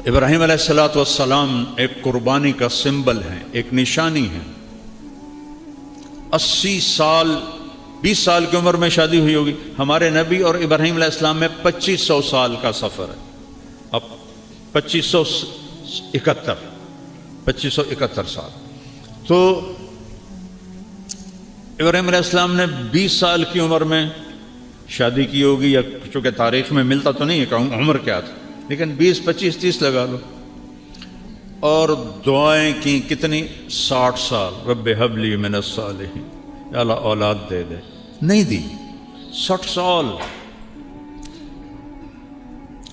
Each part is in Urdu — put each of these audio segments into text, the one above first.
ابراہیم علیہ الصلوۃ والسلام ایک قربانی کا سمبل ہے، ایک نشانی ہے۔ 80 سال 20 سال کی عمر میں شادی ہوئی ہوگی۔ ہمارے نبی اور ابراہیم علیہ السلام میں 2500 سال کا سفر ہے۔ اب 2571 سال۔ تو ابراہیم علیہ السلام نے 20 سال کی عمر میں شادی کی ہوگی، یا چونکہ تاریخ میں ملتا تو نہیں ہے کہ عمر کیا تھا، لیکن 20 25 30 لگا لو۔ اور دعائیں کی کتنی؟ 60 سال، رب حب لی من الصالحین، یا اللہ اولاد دے دے، نہیں دی۔ 60 سال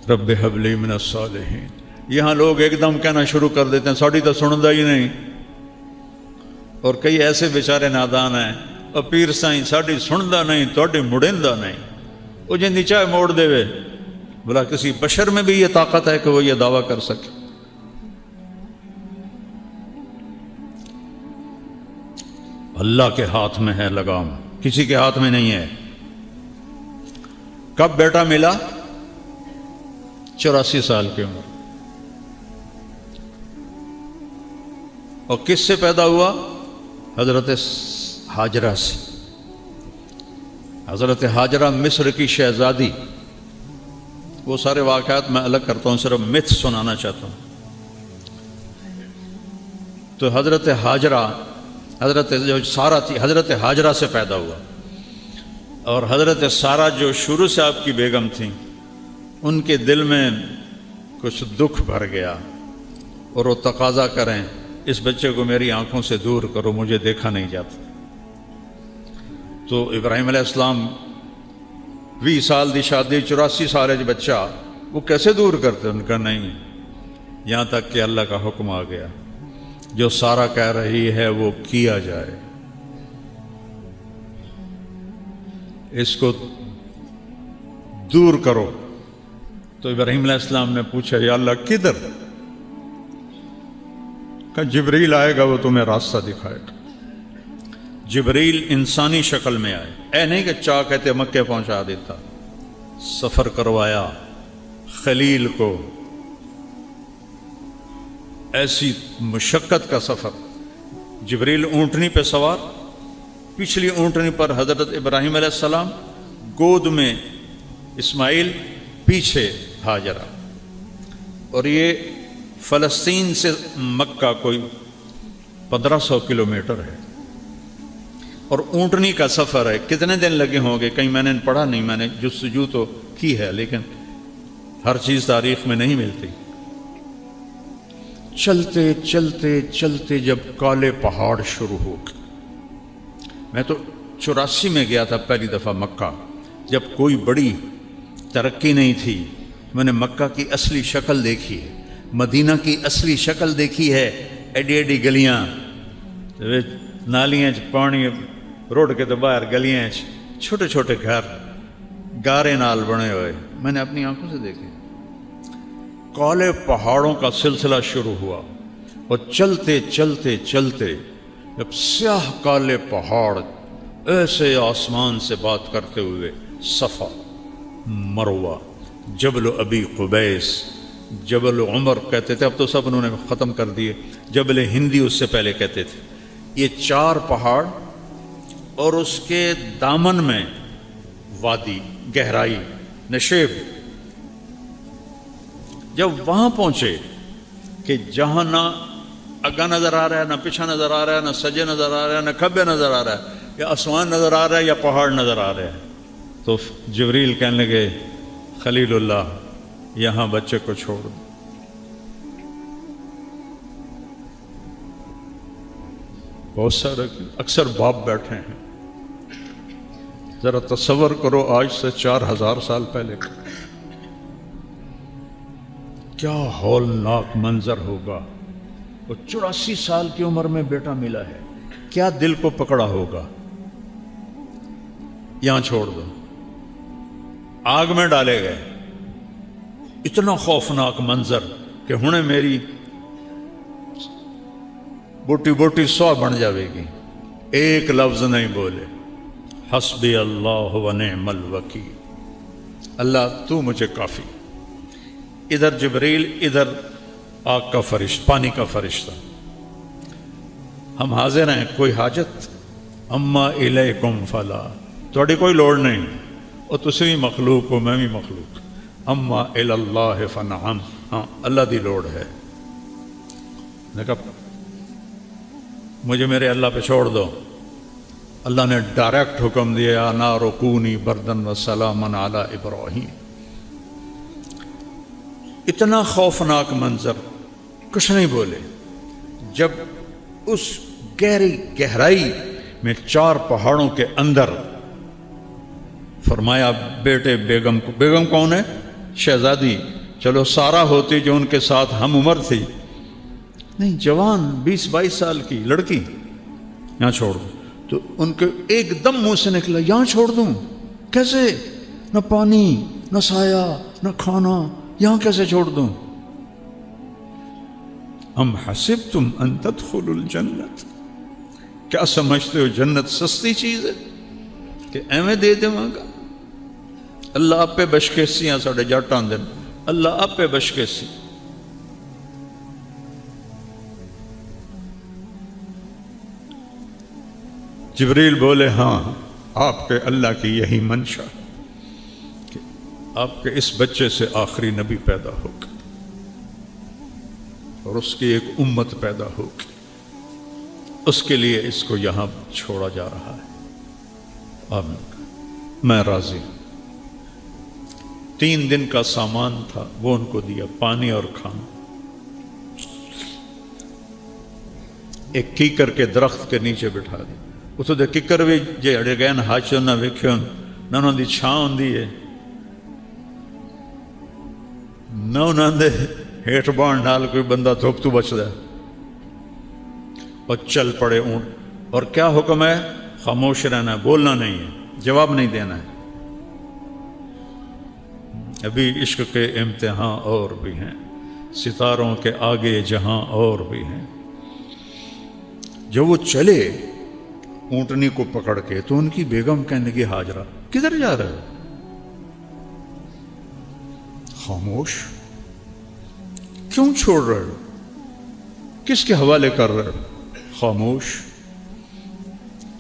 رب حب لی من الصالحین۔ یہاں لوگ ایک دم کہنا شروع کر دیتے ہیں ساڑی تو سندا ہی نہیں، اور کئی ایسے بیچارے نادان ہیں، اور پیر سائیں ساڑی سندا نہیں، تواڈی مڑیندا نہیں، وہ جن چاہے موڑ دے وے۔ بلا کسی بشر میں بھی یہ طاقت ہے کہ وہ یہ دعویٰ کر سکے؟ اللہ کے ہاتھ میں ہے لگام، کسی کے ہاتھ میں نہیں ہے۔ کب بیٹا ملا؟ 84 سال کی عمر۔ اور کس سے پیدا ہوا؟ حضرت ہاجرہ سے۔ حضرت ہاجرہ مصر کی شہزادی، وہ سارے واقعات میں الگ کرتا ہوں، صرف متھ سنانا چاہتا ہوں۔ تو حضرت ہاجرہ، حضرت جو سارہ تھی، حضرت ہاجرہ سے پیدا ہوا۔ اور حضرت سارہ جو شروع سے آپ کی بیگم تھیں، ان کے دل میں کچھ دکھ بھر گیا، اور وہ تقاضا کریں اس بچے کو میری آنکھوں سے دور کرو، مجھے دیکھا نہیں جاتا۔ تو ابراہیم علیہ السلام 20 سال دی شادی، 84 سال بچہ، وہ کیسے دور کرتے؟ ان کا نہیں، یہاں تک کہ اللہ کا حکم آ گیا، جو سارہ کہہ رہی ہے وہ کیا جائے، اس کو دور کرو۔ تو ابراہیم علیہ السلام نے پوچھا یا اللہ کدھر؟ کہ جبریل آئے گا، وہ تمہیں راستہ دکھائے گا۔ جبریل انسانی شکل میں آئے، اے نہیں کہ چاہ کہتے مکے پہنچا دیتا، سفر کروایا خلیل کو، ایسی مشقت کا سفر۔ جبریل اونٹنی پہ سوار، پچھلی اونٹنی پر حضرت ابراہیم علیہ السلام، گود میں اسماعیل، پیچھے ہاجرہ۔ اور یہ فلسطین سے مکہ کوئی 1500 کلومیٹر ہے، اور اونٹنی کا سفر ہے۔ کتنے دن لگے ہوں گے کہیں میں نے پڑھا نہیں، میں نے جستجو تو کی ہے، لیکن ہر چیز تاریخ میں نہیں ملتی۔ چلتے چلتے چلتے جب کالے پہاڑ شروع ہو گئے، میں تو 84 میں گیا تھا پہلی دفعہ مکہ، جب کوئی بڑی ترقی نہیں تھی۔ میں نے مکہ کی اصلی شکل دیکھی ہے، مدینہ کی اصلی شکل دیکھی ہے، ایڈی ایڈی گلیاں، نالیاں پانی روڈ کے تو باہر، گلیاں چھوٹے چھوٹے گھر گارے نال بنے ہوئے، میں نے اپنی آنکھوں سے دیکھے۔ کالے پہاڑوں کا سلسلہ شروع ہوا، اور چلتے چلتے چلتے جب سیاہ کالے پہاڑ ایسے آسمان سے بات کرتے ہوئے، صفا، مروہ، جبل ابی قبیس، جبل عمر کہتے تھے، اب تو سب انہوں نے ختم کر دیے، جبل ہندی اس سے پہلے کہتے تھے۔ یہ 4 پہاڑ، اور اس کے دامن میں وادی، گہرائی، نشیب۔ جب وہاں پہنچے کہ جہاں نہ اگا نظر آ رہا ہے، نہ پیچھا نظر آ رہا ہے، نہ سجے نظر آ رہا ہے، نہ کھبے نظر آ رہا ہے، یا آسمان نظر آ رہا ہے یا پہاڑ نظر آ رہے ہیں، تو جبریل کہنے لگے خلیل اللہ یہاں بچے کو چھوڑ دو۔ بہت سارے اکثر باپ بیٹھے ہیں، ذرا تصور کرو آج سے 4000 سال پہلے کیا ہولناک منظر ہوگا۔ وہ 84 سال کی عمر میں بیٹا ملا ہے، کیا دل کو پکڑا ہوگا۔ یہاں چھوڑ دو، آگ میں ڈالے گئے، اتنا خوفناک منظر کہ ہنے میری بوٹی بوٹی 100 بن جاوے گی۔ ایک لفظ نہیں بولے، حسبی اللہ و نعم الوکیل، اللہ تو مجھے کافی۔ ادھر جبریل، ادھر آگ کا فرشتہ، پانی کا فرشتہ، ہم حاضر ہیں، کوئی حاجت؟ اما الیکم فلا، تھوڑی کوئی لوڑ نہیں، اور تسی بھی مخلوق ہو، میں بھی مخلوق، اما اللہ فنعم، ہاں اللہ دی لوڑ ہے، دیکھا مجھے میرے اللہ پہ چھوڑ دو۔ اللہ نے ڈائریکٹ حکم دیا یا نار کونی بردن و سلاما علی ابراہیم۔ اتنا خوفناک منظر، کچھ نہیں بولے۔ جب اس گہرائی میں 4 پہاڑوں کے اندر فرمایا بیٹے بیگم کو، بیگم کون ہے؟ شہزادی، چلو سارا ہوتی جو ان کے ساتھ ہم عمر تھی، نہیں جوان 20-22 سال کی لڑکی، یہاں چھوڑ دوں۔ تو ان کے ایک دم منہ سے نکلا یہاں چھوڑ دوں؟ کیسے؟ نہ پانی، نہ سایہ، نہ کھانا، یہاں کیسے چھوڑ دوں؟ ام حسبتم ان تدخلوا الجنت، کیا سمجھتے ہو جنت سستی چیز ہے کہ ایویں دے دے گا؟ اللہ آپ پہ بشکیسی ہیں ساڑھے جاٹاں دن، اللہ آپ پہ بشکیسی۔ جبریل بولے ہاں آپ کے اللہ کی یہی منشا کہ آپ کے اس بچے سے آخری نبی پیدا ہوگا اور اس کی ایک امت پیدا ہوگی، اس کے لیے اس کو یہاں چھوڑا جا رہا ہے۔ آمین، میں راضی ہوں۔ 3 دن کا سامان تھا وہ ان کو دیا، پانی اور کھانا۔ ایک کیکر کے درخت کے نیچے بٹھا دیا۔ اتو دے ککر بھی جے اڑے گئے ہاچو نہ ویکھو نہ انہوں دی چھاں ہوندی ہے، نہ انہوں دے ہیٹھ بان ڈال کوئی بندہ دھوپ تو بچ دے، اور چل پڑے اونٹ۔ اور کیا حکم ہے؟ خاموش رہنا ہے، بولنا نہیں ہے، جواب نہیں دینا ہے۔ ابھی عشق کے امتحان اور بھی ہیں، ستاروں کے آگے جہاں اور بھی ہیں۔ جب وہ چلے اونٹنی کو پکڑ کے تو ان کی بیگم کہنے لگی ہاجرہ کدھر جا رہے ہو؟ خاموش، کیوں چھوڑ رہے ہو؟ کس کے حوالے کر رہے ہو؟ خاموش۔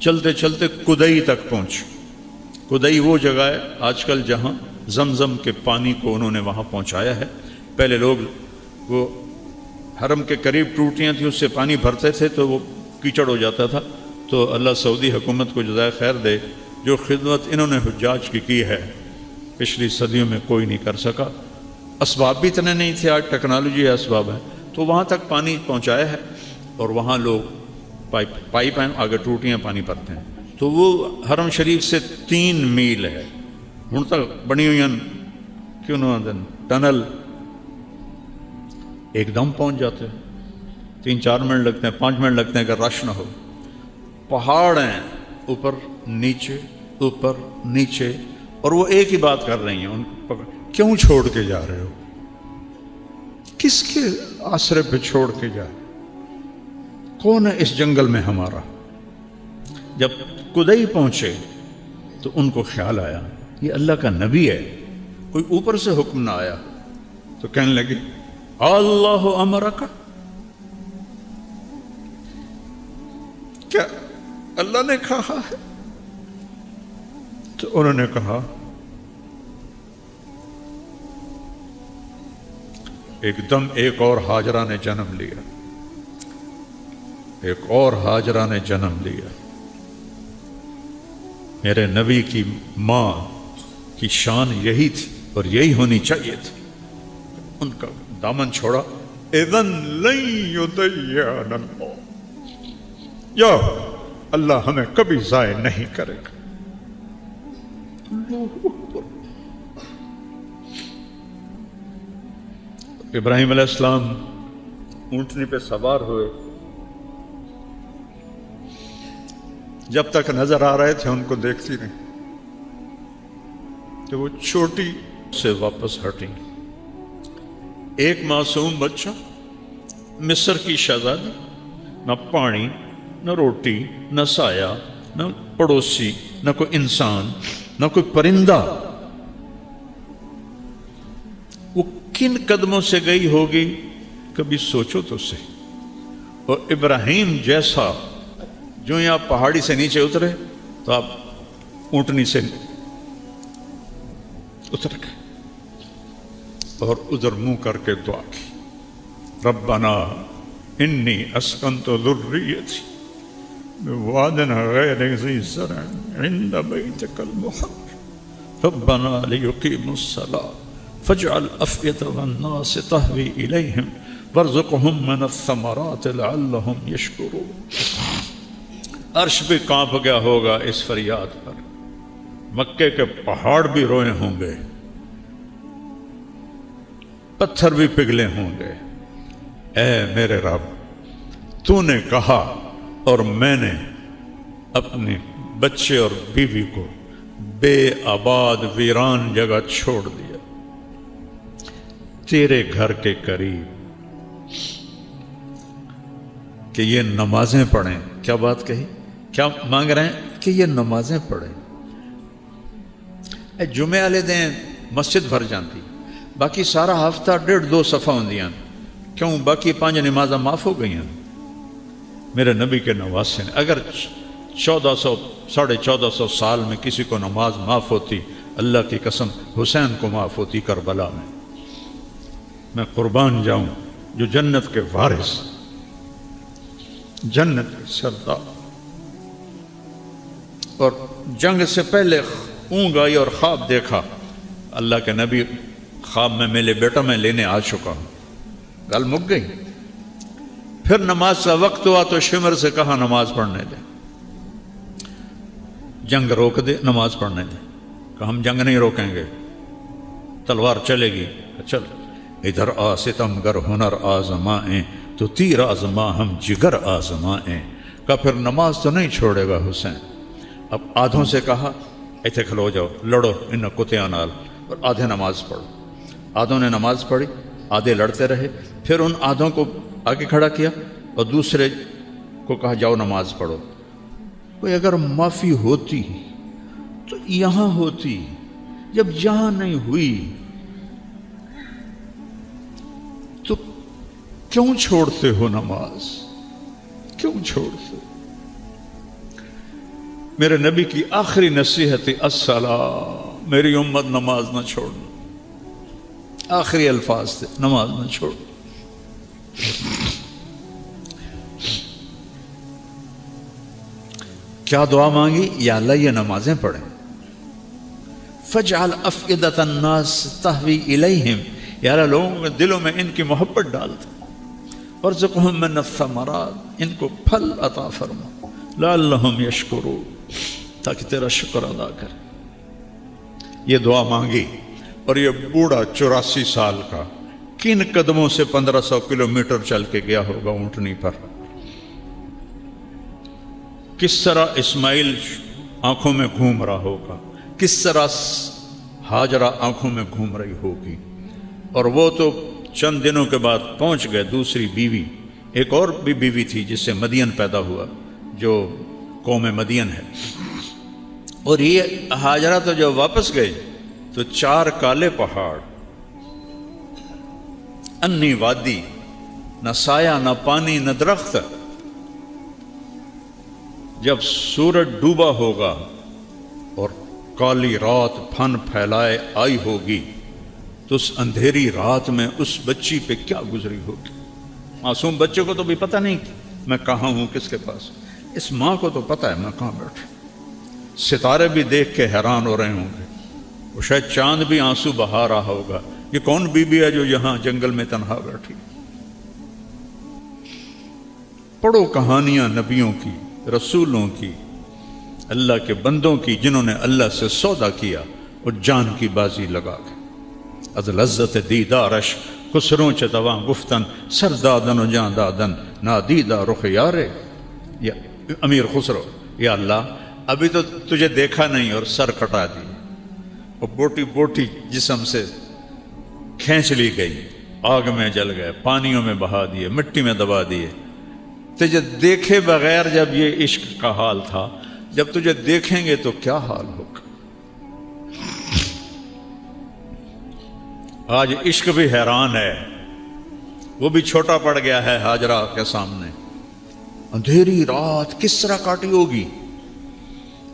چلتے چلتے کدئی تک پہنچ۔ کدئی وہ جگہ ہے آج کل جہاں زمزم کے پانی کو انہوں نے وہاں پہنچایا ہے۔ پہلے لوگ وہ حرم کے قریب ٹوٹیاں تھیں، اس سے پانی بھرتے تھے تو وہ کیچڑ ہو جاتا تھا۔ تو اللہ سعودی حکومت کو جزائے خیر دے، جو خدمت انہوں نے حجاج کی ہے پچھلی صدیوں میں کوئی نہیں کر سکا۔ اسباب بھی اتنے نہیں تھے، آج ٹیکنالوجی ہے، اسباب ہے، تو وہاں تک پانی پہنچایا ہے۔ اور وہاں لوگ پائپ ہیں، آگے ٹوٹیاں پانی بھرتے ہیں۔ تو وہ حرم شریف سے 3 میل ہے، ہن تک بنی ہوئی کیوں نہ دن ٹنل، ایک دم پہنچ جاتے ہیں۔ 3-4 منٹ لگتے ہیں، 5 منٹ لگتے ہیں اگر رش نہ ہو۔ پہاڑ ہیں اوپر نیچے اوپر نیچے، اور وہ ایک ہی بات کر رہی ہیں ان کو کیوں چھوڑ کے جا رہے ہو؟ کس کے آسرے پہ چھوڑ کے جا؟ کون ہے اس جنگل میں ہمارا؟ جب کدئی پہنچے تو ان کو خیال آیا یہ اللہ کا نبی ہے، کوئی اوپر سے حکم نہ آیا۔ تو کہنے لگے اللہ امرک، کیا اللہ نے کہا ہے؟ تو انہوں نے کہا ایک دم ایک اور ہاجرہ نے جنم لیا، ایک اور ہاجرہ نے جنم لیا۔ میرے نبی کی ماں کی شان یہی تھی اور یہی ہونی چاہیے تھی۔ ان کا دامن چھوڑا، اذن لن یضیعنا اللہ، یا اللہ ہمیں کبھی ضائع نہیں کرے گا۔ ابراہیم علیہ السلام اونٹنی پہ سوار ہوئے، جب تک نظر آ رہے تھے ان کو دیکھتی رہی کہ وہ چھوٹی سے واپس ہٹیں۔ ایک معصوم بچہ، مصر کی شہزادی، نہ پانی، نہ روٹی، نہ سایہ، نہ پڑوسی، نہ کوئی انسان، نہ کوئی پرندہ۔ وہ کن قدموں سے گئی ہوگی؟ کبھی سوچو تو صحیح. اور ابراہیم جیسا جو یہاں پہاڑی سے نیچے اترے تو آپ اونٹنی سے اتر گئے اور ادھر منہ کر کے دعا کی, ربنا انی اسکنت ذریتی بواد غیر ذی زرع عند بیتک المحرم ربنا لیقیموا الصلاة فاجعل افئدة الناس تهوی الیہم وارزقهم من الثمرات لعلهم یشکرون. عرش بھی کانپ گیا ہوگا اس فریاد پر, مکے کے پہاڑ بھی روئے ہوں گے, پتھر بھی پگھلے ہوں گے. اے میرے رب, تو نے کہا اور میں نے اپنے بچے اور بیوی کو بے آباد ویران جگہ چھوڑ دیا تیرے گھر کے قریب کہ یہ نمازیں پڑھیں. کیا بات کہی, کیا مانگ رہے ہیں کہ یہ نمازیں پڑھیں. اے جمعے والے دن مسجد بھر جاتی, باقی سارا ہفتہ 1.5-2 صفحہ ہوندیاں, کیوں باقی 5 نمازاں معاف ہو گئیں. میرے نبی کے نواسے نے اگر 1400 سال میں کسی کو نماز معاف ہوتی, اللہ کی قسم حسین کو معاف ہوتی کربلا میں. میں قربان جاؤں جو جنت کے وارث, جنت کے سردار, اور جنگ سے پہلے اونگ آئی اور خواب دیکھا. اللہ کے نبی خواب میں میرے بیٹا میں لینے آ چکا ہوں, گل مک گئی. پھر نماز کا وقت ہوا تو شمر سے کہا نماز پڑھنے دے, جنگ روک دے, نماز پڑھنے دے. کہ ہم جنگ نہیں روکیں گے, تلوار چلے گی. چل ادھر آ ستمگر ہنر آزمائیں تو تیر آزما ہم جگر آزمائیں. کہ پھر نماز تو نہیں چھوڑے گا حسین. اب آدھوں سے کہا ایتھے کھلو جاؤ, لڑو ان کتیاں نال, اور آدھے نماز پڑھو. آدھوں نے نماز پڑھی, آدھے لڑتے رہے. پھر ان آدھوں کو آگے کھڑا کیا اور دوسرے کو کہا جاؤ نماز پڑھو. کوئی اگر معافی ہوتی تو یہاں ہوتی, جب یہاں نہیں ہوئی تو کیوں چھوڑتے ہو نماز, کیوں چھوڑتے؟ میرے نبی کی آخری نصیحت الصلاۃ, میری امت نماز نہ چھوڑنا. آخری الفاظ تھے, نماز نہ چھوڑ. کیا دعا مانگی؟ یا اللہ یہ نمازیں پڑھیں. فجعل افئدۃ الناس تہوی الیہم, یا اللہ لوگوں کے دلوں میں ان کی محبت ڈال دے. وارزقہم من الثمرات, ان کو پھل عطا فرما. لعلہم یشکرون, تاکہ تیرا شکر ادا کرے. یہ دعا مانگی اور یہ بوڑھا 84 سال کا کن قدموں سے 1500 کلومیٹر چل کے گیا ہوگا اونٹنی پر. کس طرح اسماعیل آنکھوں میں گھوم رہا ہوگا, کس طرح ہاجرہ آنکھوں میں گھوم رہی ہوگی. اور وہ تو چند دنوں کے بعد پہنچ گئے دوسری بیوی. ایک اور بھی بیوی تھی جس سے مدین پیدا ہوا, جو قوم مدین ہے. اور یہ ہاجرہ تو جب واپس گئے تو 4 کالے پہاڑ, انی وادی, نہ سایہ نہ پانی نہ درخت. جب سورج ڈوبا ہوگا اور کالی رات پھن پھیلائے آئی ہوگی تو اس اندھیری رات میں اس بچی پہ کیا گزری ہوگی. معصوم بچے کو تو بھی پتہ نہیں میں کہاں ہوں, کس کے پاس. اس ماں کو تو پتہ ہے میں کہاں بیٹھا. ستارے بھی دیکھ کے حیران ہو رہے ہوں گے, وہ شاید چاند بھی آنسو بہا رہا ہوگا. یہ کون بی بی ہے جو یہاں جنگل میں تنہا بیٹھی. پڑھو کہانیاں نبیوں کی, رسولوں کی, اللہ کے بندوں کی, جنہوں نے اللہ سے سودا کیا اور جان کی بازی لگا کے. از لذت دیدارش خسروں چتواں گفتن سردادن و جان دادن نادیدہ رخ یارے. یا امیر خسرو, یا اللہ ابھی تو تجھے دیکھا نہیں اور سر کٹا دی, اور بوٹی بوٹی جسم سے کھینچ لی گئی, آگ میں جل گئے, پانیوں میں بہا دیے, مٹی میں دبا دیے. تجھے دیکھے بغیر جب یہ عشق کا حال تھا, جب تجھے دیکھیں گے تو کیا حال ہوگا. آج عشق بھی حیران ہے وہ بھی چھوٹا پڑ گیا ہے ہاجرہ کے سامنے. اندھیری رات کس طرح کاٹی ہوگی,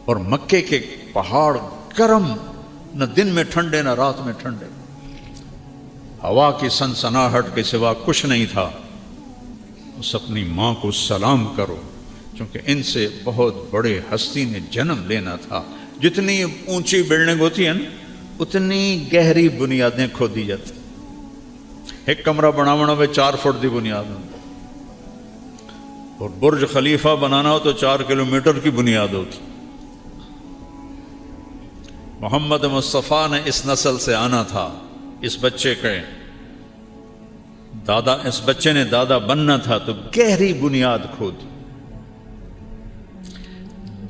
اور مکے کے پہاڑ گرم, نہ دن میں ٹھنڈے نہ رات میں ٹھنڈے, ہوا کی سنسناہٹ کے سوا کچھ نہیں تھا. اس اپنی ماں کو سلام کرو, کیونکہ ان سے بہت بڑے ہستی نے جنم لینا تھا. جتنی اونچی بلڈنگ ہوتی ہے نا اتنی گہری بنیادیں کھودی جاتی. ایک کمرہ بناونا ہوئے 4 فٹ دی بنیاد ہوتی, اور برج خلیفہ بنانا ہو تو 4 کلومیٹر کی بنیاد ہوتی. محمد مصطفیٰ نے اس نسل سے آنا تھا. اس بچے کے دادا, اس بچے نے دادا بننا تھا, تو گہری بنیاد کھودی.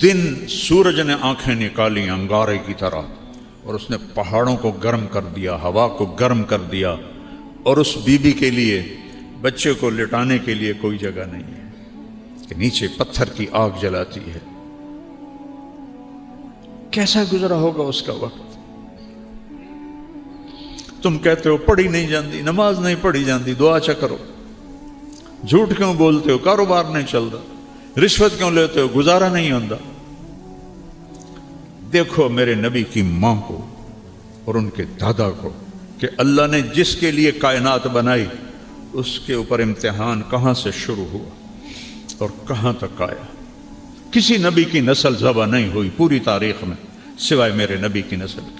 دن سورج نے آنکھیں نکالی انگارے کی طرح, اور اس نے پہاڑوں کو گرم کر دیا, ہوا کو گرم کر دیا, اور اس بی بی کے لیے بچے کو لٹانے کے لیے کوئی جگہ نہیں ہے کہ نیچے پتھر کی آگ جلاتی ہے. کیسا گزرا ہوگا اس کا وقت. تم کہتے ہو پڑھی نہیں جاندی, نماز نہیں پڑھی جاندی, دعا چا کرو. جھوٹ کیوں بولتے ہو, کاروبار نہیں چلتا. رشوت کیوں لیتے ہو, گزارا نہیں ہوتا. دیکھو میرے نبی کی ماں کو اور ان کے دادا کو, کہ اللہ نے جس کے لیے کائنات بنائی اس کے اوپر امتحان کہاں سے شروع ہوا اور کہاں تک آیا. کسی نبی کی نسل ذبح نہیں ہوئی پوری تاریخ میں سوائے میرے نبی کی نسل کی.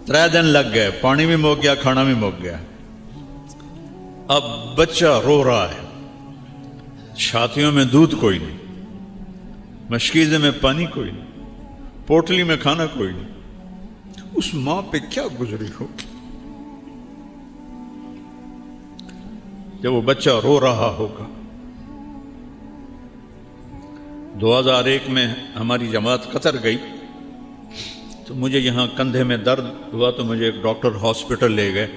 ترے دن لگ گئے, پانی بھی مک گیا, کھانا بھی مک گیا. اب بچہ رو رہا ہے, چھاتیوں میں دودھ کوئی نہیں, مشکیزے میں پانی کوئی نہیں, پوٹلی میں کھانا کوئی نہیں. اس ماں پہ کیا گزری ہوگی جب وہ بچہ رو رہا ہوگا. 2001 میں ہماری جماعت قطر گئی تو مجھے یہاں کندھے میں درد ہوا, تو مجھے ایک ڈاکٹر ہاسپٹل لے گئے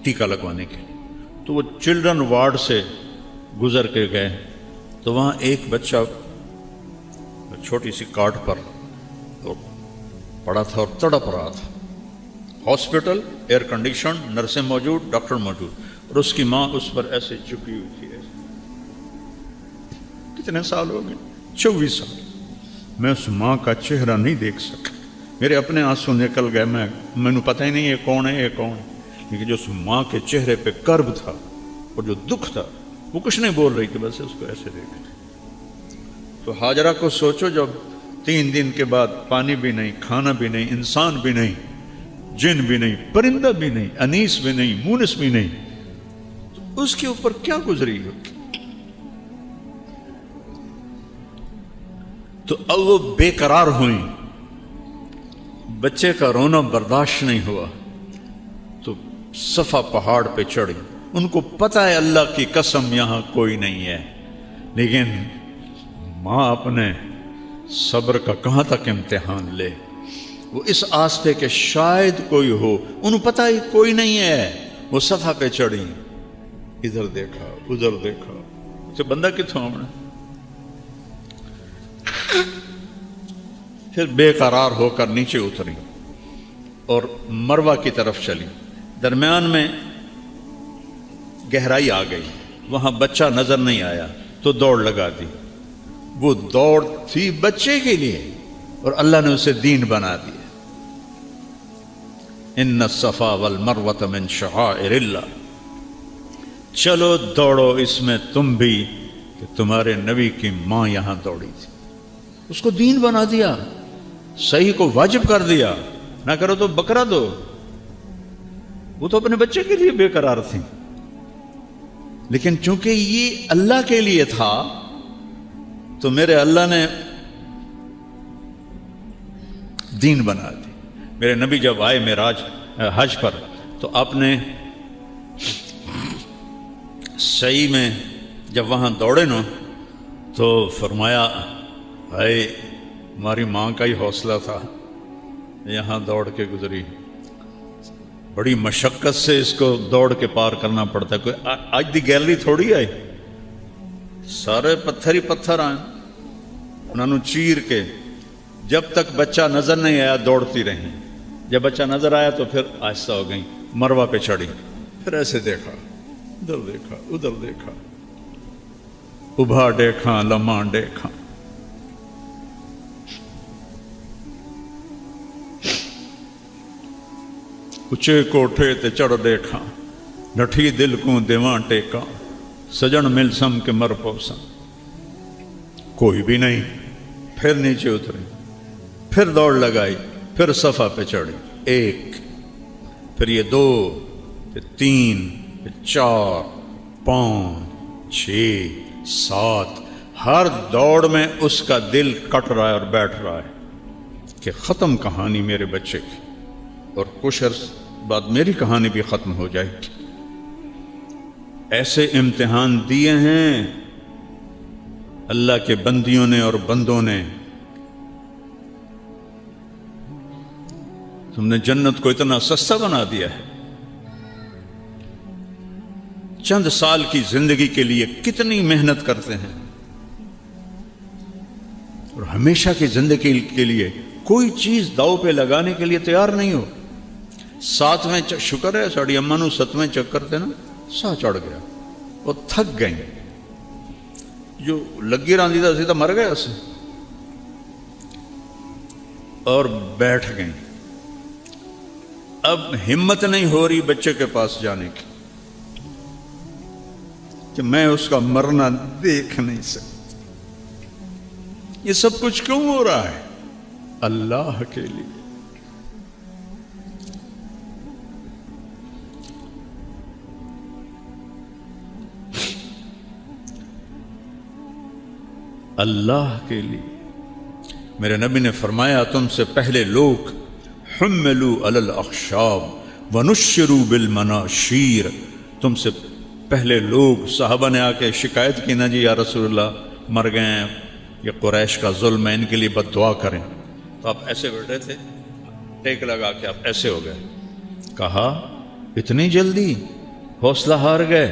ٹیکہ لگوانے کے لیے. تو وہ چلڈرن وارڈ سے گزر کے گئے, تو وہاں ایک بچہ چھوٹی سی کاٹ پر پڑا تھا اور تڑپ رہا تھا. ہاسپٹل ایئر کنڈیشن, نرسیں موجود, ڈاکٹر موجود, اور اس کی ماں اس پر ایسے جھکی ہوئی تھی. کتنے سال ہو گئے؟ 24 سال. میں اس ماں کا چہرہ نہیں دیکھ سکا, میرے اپنے آنسو نکل گئے. میں پتہ ہی نہیں یہ کون ہے, یہ کون ہے. لیکن جو اس ماں کے چہرے پہ کرب تھا اور جو دکھ تھا, وہ کچھ نہیں بول رہی تھی, بس اس کو ایسے دیکھ رہی. تو ہاجرہ کو سوچو, جب 3 دن کے بعد پانی بھی نہیں, کھانا بھی نہیں, انسان بھی نہیں, جن بھی نہیں, پرندہ بھی نہیں, انیس بھی نہیں, مونس بھی نہیں, تو اس کے اوپر کیا گزری ہوگی. تو اب وہ بے قرار ہوئیں, بچے کا رونا برداشت نہیں ہوا, تو صفا پہاڑ پہ چڑھی. ان کو پتہ ہے اللہ کی قسم یہاں کوئی نہیں ہے, لیکن ماں اپنے صبر کا کہاں تک امتحان لے. وہ اس آس پہ کہ شاید کوئی ہو, انہوں پتہ ہی کوئی نہیں ہے. وہ صفا پہ چڑھی, ادھر دیکھا ادھر دیکھا, تو بندہ کتوں آمنا. پھر بے قرار ہو کر نیچے اتری اور مروہ کی طرف چلی. درمیان میں گہرائی آ گئی, وہاں بچہ نظر نہیں آیا, تو دوڑ لگا دی. وہ دوڑ تھی بچے کے لیے, اور اللہ نے اسے دین بنا دیا. ان الصفا والمروۃ من شعائر اللہ. چلو دوڑو اس میں تم بھی, کہ تمہارے نبی کی ماں یہاں دوڑی تھی. اس کو دین بنا دیا, صحیح کو واجب کر دیا. نہ کرو تو بکرا دو. وہ تو اپنے بچے کے لیے بے قرار تھی, لیکن چونکہ یہ اللہ کے لیے تھا, تو میرے اللہ نے دین بنا دی. میرے نبی جب آئے معراج حج پر, تو آپ نے صحیح میں جب وہاں دوڑے نا, تو فرمایا ہائے ہماری ماں کا ہی حوصلہ تھا, یہاں دوڑ کے گزری. بڑی مشقت سے اس کو دوڑ کے پار کرنا پڑتا ہے. کوئی آج دی گیلری تھوڑی آئی, سارے پتھر ہی پتھر آئے، انہوں نے چیر کے جب تک بچہ نظر نہیں آیا دوڑتی رہیں، جب بچہ نظر آیا تو پھر آہستہ ہو گئیں، مروہ پہ چڑھی، پھر ایسے دیکھا، ادھر دیکھا، ادھر دیکھا، ابھا دیکھا، لمحہ دیکھا، اچے کوٹھے تے چڑھ دیکھا، نٹھی دل کو دیواں ٹیکا، سجن مل سم کے مر پوسا، کوئی بھی نہیں، پھر نیچے اتری، پھر دوڑ لگائی، پھر صفا پہ چڑھی، ایک، پھر یہ دو، پھر تین، پھر چار، پانچ، چھ، سات، ہر دوڑ میں اس کا دل کٹ رہا ہے اور بیٹھ رہا ہے کہ ختم کہانی میرے بچے کی، اور کچھ عرص بعد میری کہانی بھی ختم ہو جائے گی۔ ایسے امتحان دیے ہیں اللہ کے بندیوں نے اور بندوں نے۔ تم نے جنت کو اتنا سستا بنا دیا ہے، چند سال کی زندگی کے لیے کتنی محنت کرتے ہیں، اور ہمیشہ کی زندگی کے لیے کوئی چیز داؤ پہ لگانے کے لیے تیار نہیں ہو۔ ساتویں شکر ہے ساڑی اماں نو ستویں چکر تے نا سا چڑھ گیا، وہ تھک گئیں، جو لگی راندی دا سی تو مر گیا اسے، اور بیٹھ گئیں۔ اب ہمت نہیں ہو رہی بچے کے پاس جانے کی کہ میں اس کا مرنا دیکھ نہیں سکتی۔ یہ سب کچھ کیوں ہو رہا ہے؟ اللہ کے لیے۔ اللہ کے لیے۔ میرے نبی نے فرمایا تم سے پہلے لوگ حملوا علی الاخشاب ونشروا بالمناشیر، تم سے پہلے لوگ، صحابہ نے آ کے شکایت کی، نا جی یا رسول اللہ مر گئے ہیں، یہ قریش کا ظلم ہے، ان کے لیے بد دعا کریں، تو آپ ایسے بیٹھے تھے، ٹیک لگا کے آپ ایسے ہو گئے۔ کہا اتنی جلدی حوصلہ ہار گئے؟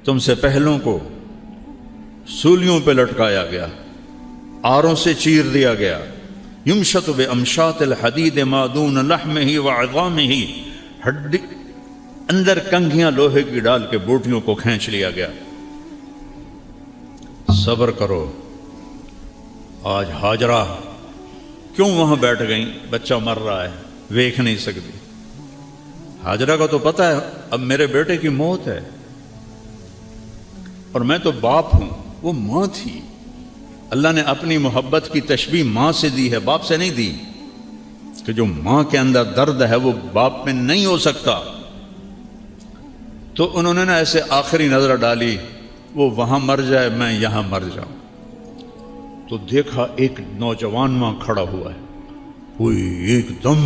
تم سے پہلوں کو سولیوں پہ لٹکایا گیا، آروں سے چیر دیا گیا، یمشط بامشاط الحدید ما دون لحمہ وعظامہ، ہڈی اندر کنگھیاں لوہے کی ڈال کے بوٹیوں کو کھینچ لیا گیا۔ صبر کرو۔ آج ہاجرہ کیوں وہاں بیٹھ گئیں؟ بچہ مر رہا ہے، ویکھ نہیں سکتی۔ ہاجرہ کا تو پتہ ہے اب میرے بیٹے کی موت ہے، اور میں تو باپ ہوں، وہ ماں تھی۔ اللہ نے اپنی محبت کی تشبیہ ماں سے دی ہے، باپ سے نہیں دی، کہ جو ماں کے اندر درد ہے وہ باپ میں نہیں ہو سکتا۔ تو انہوں نے نا ایسے آخری نظر ڈالی، وہ وہاں مر جائے میں یہاں مر جاؤں، تو دیکھا ایک نوجوان ماں کھڑا ہوا ہے، ہوئی ایک دم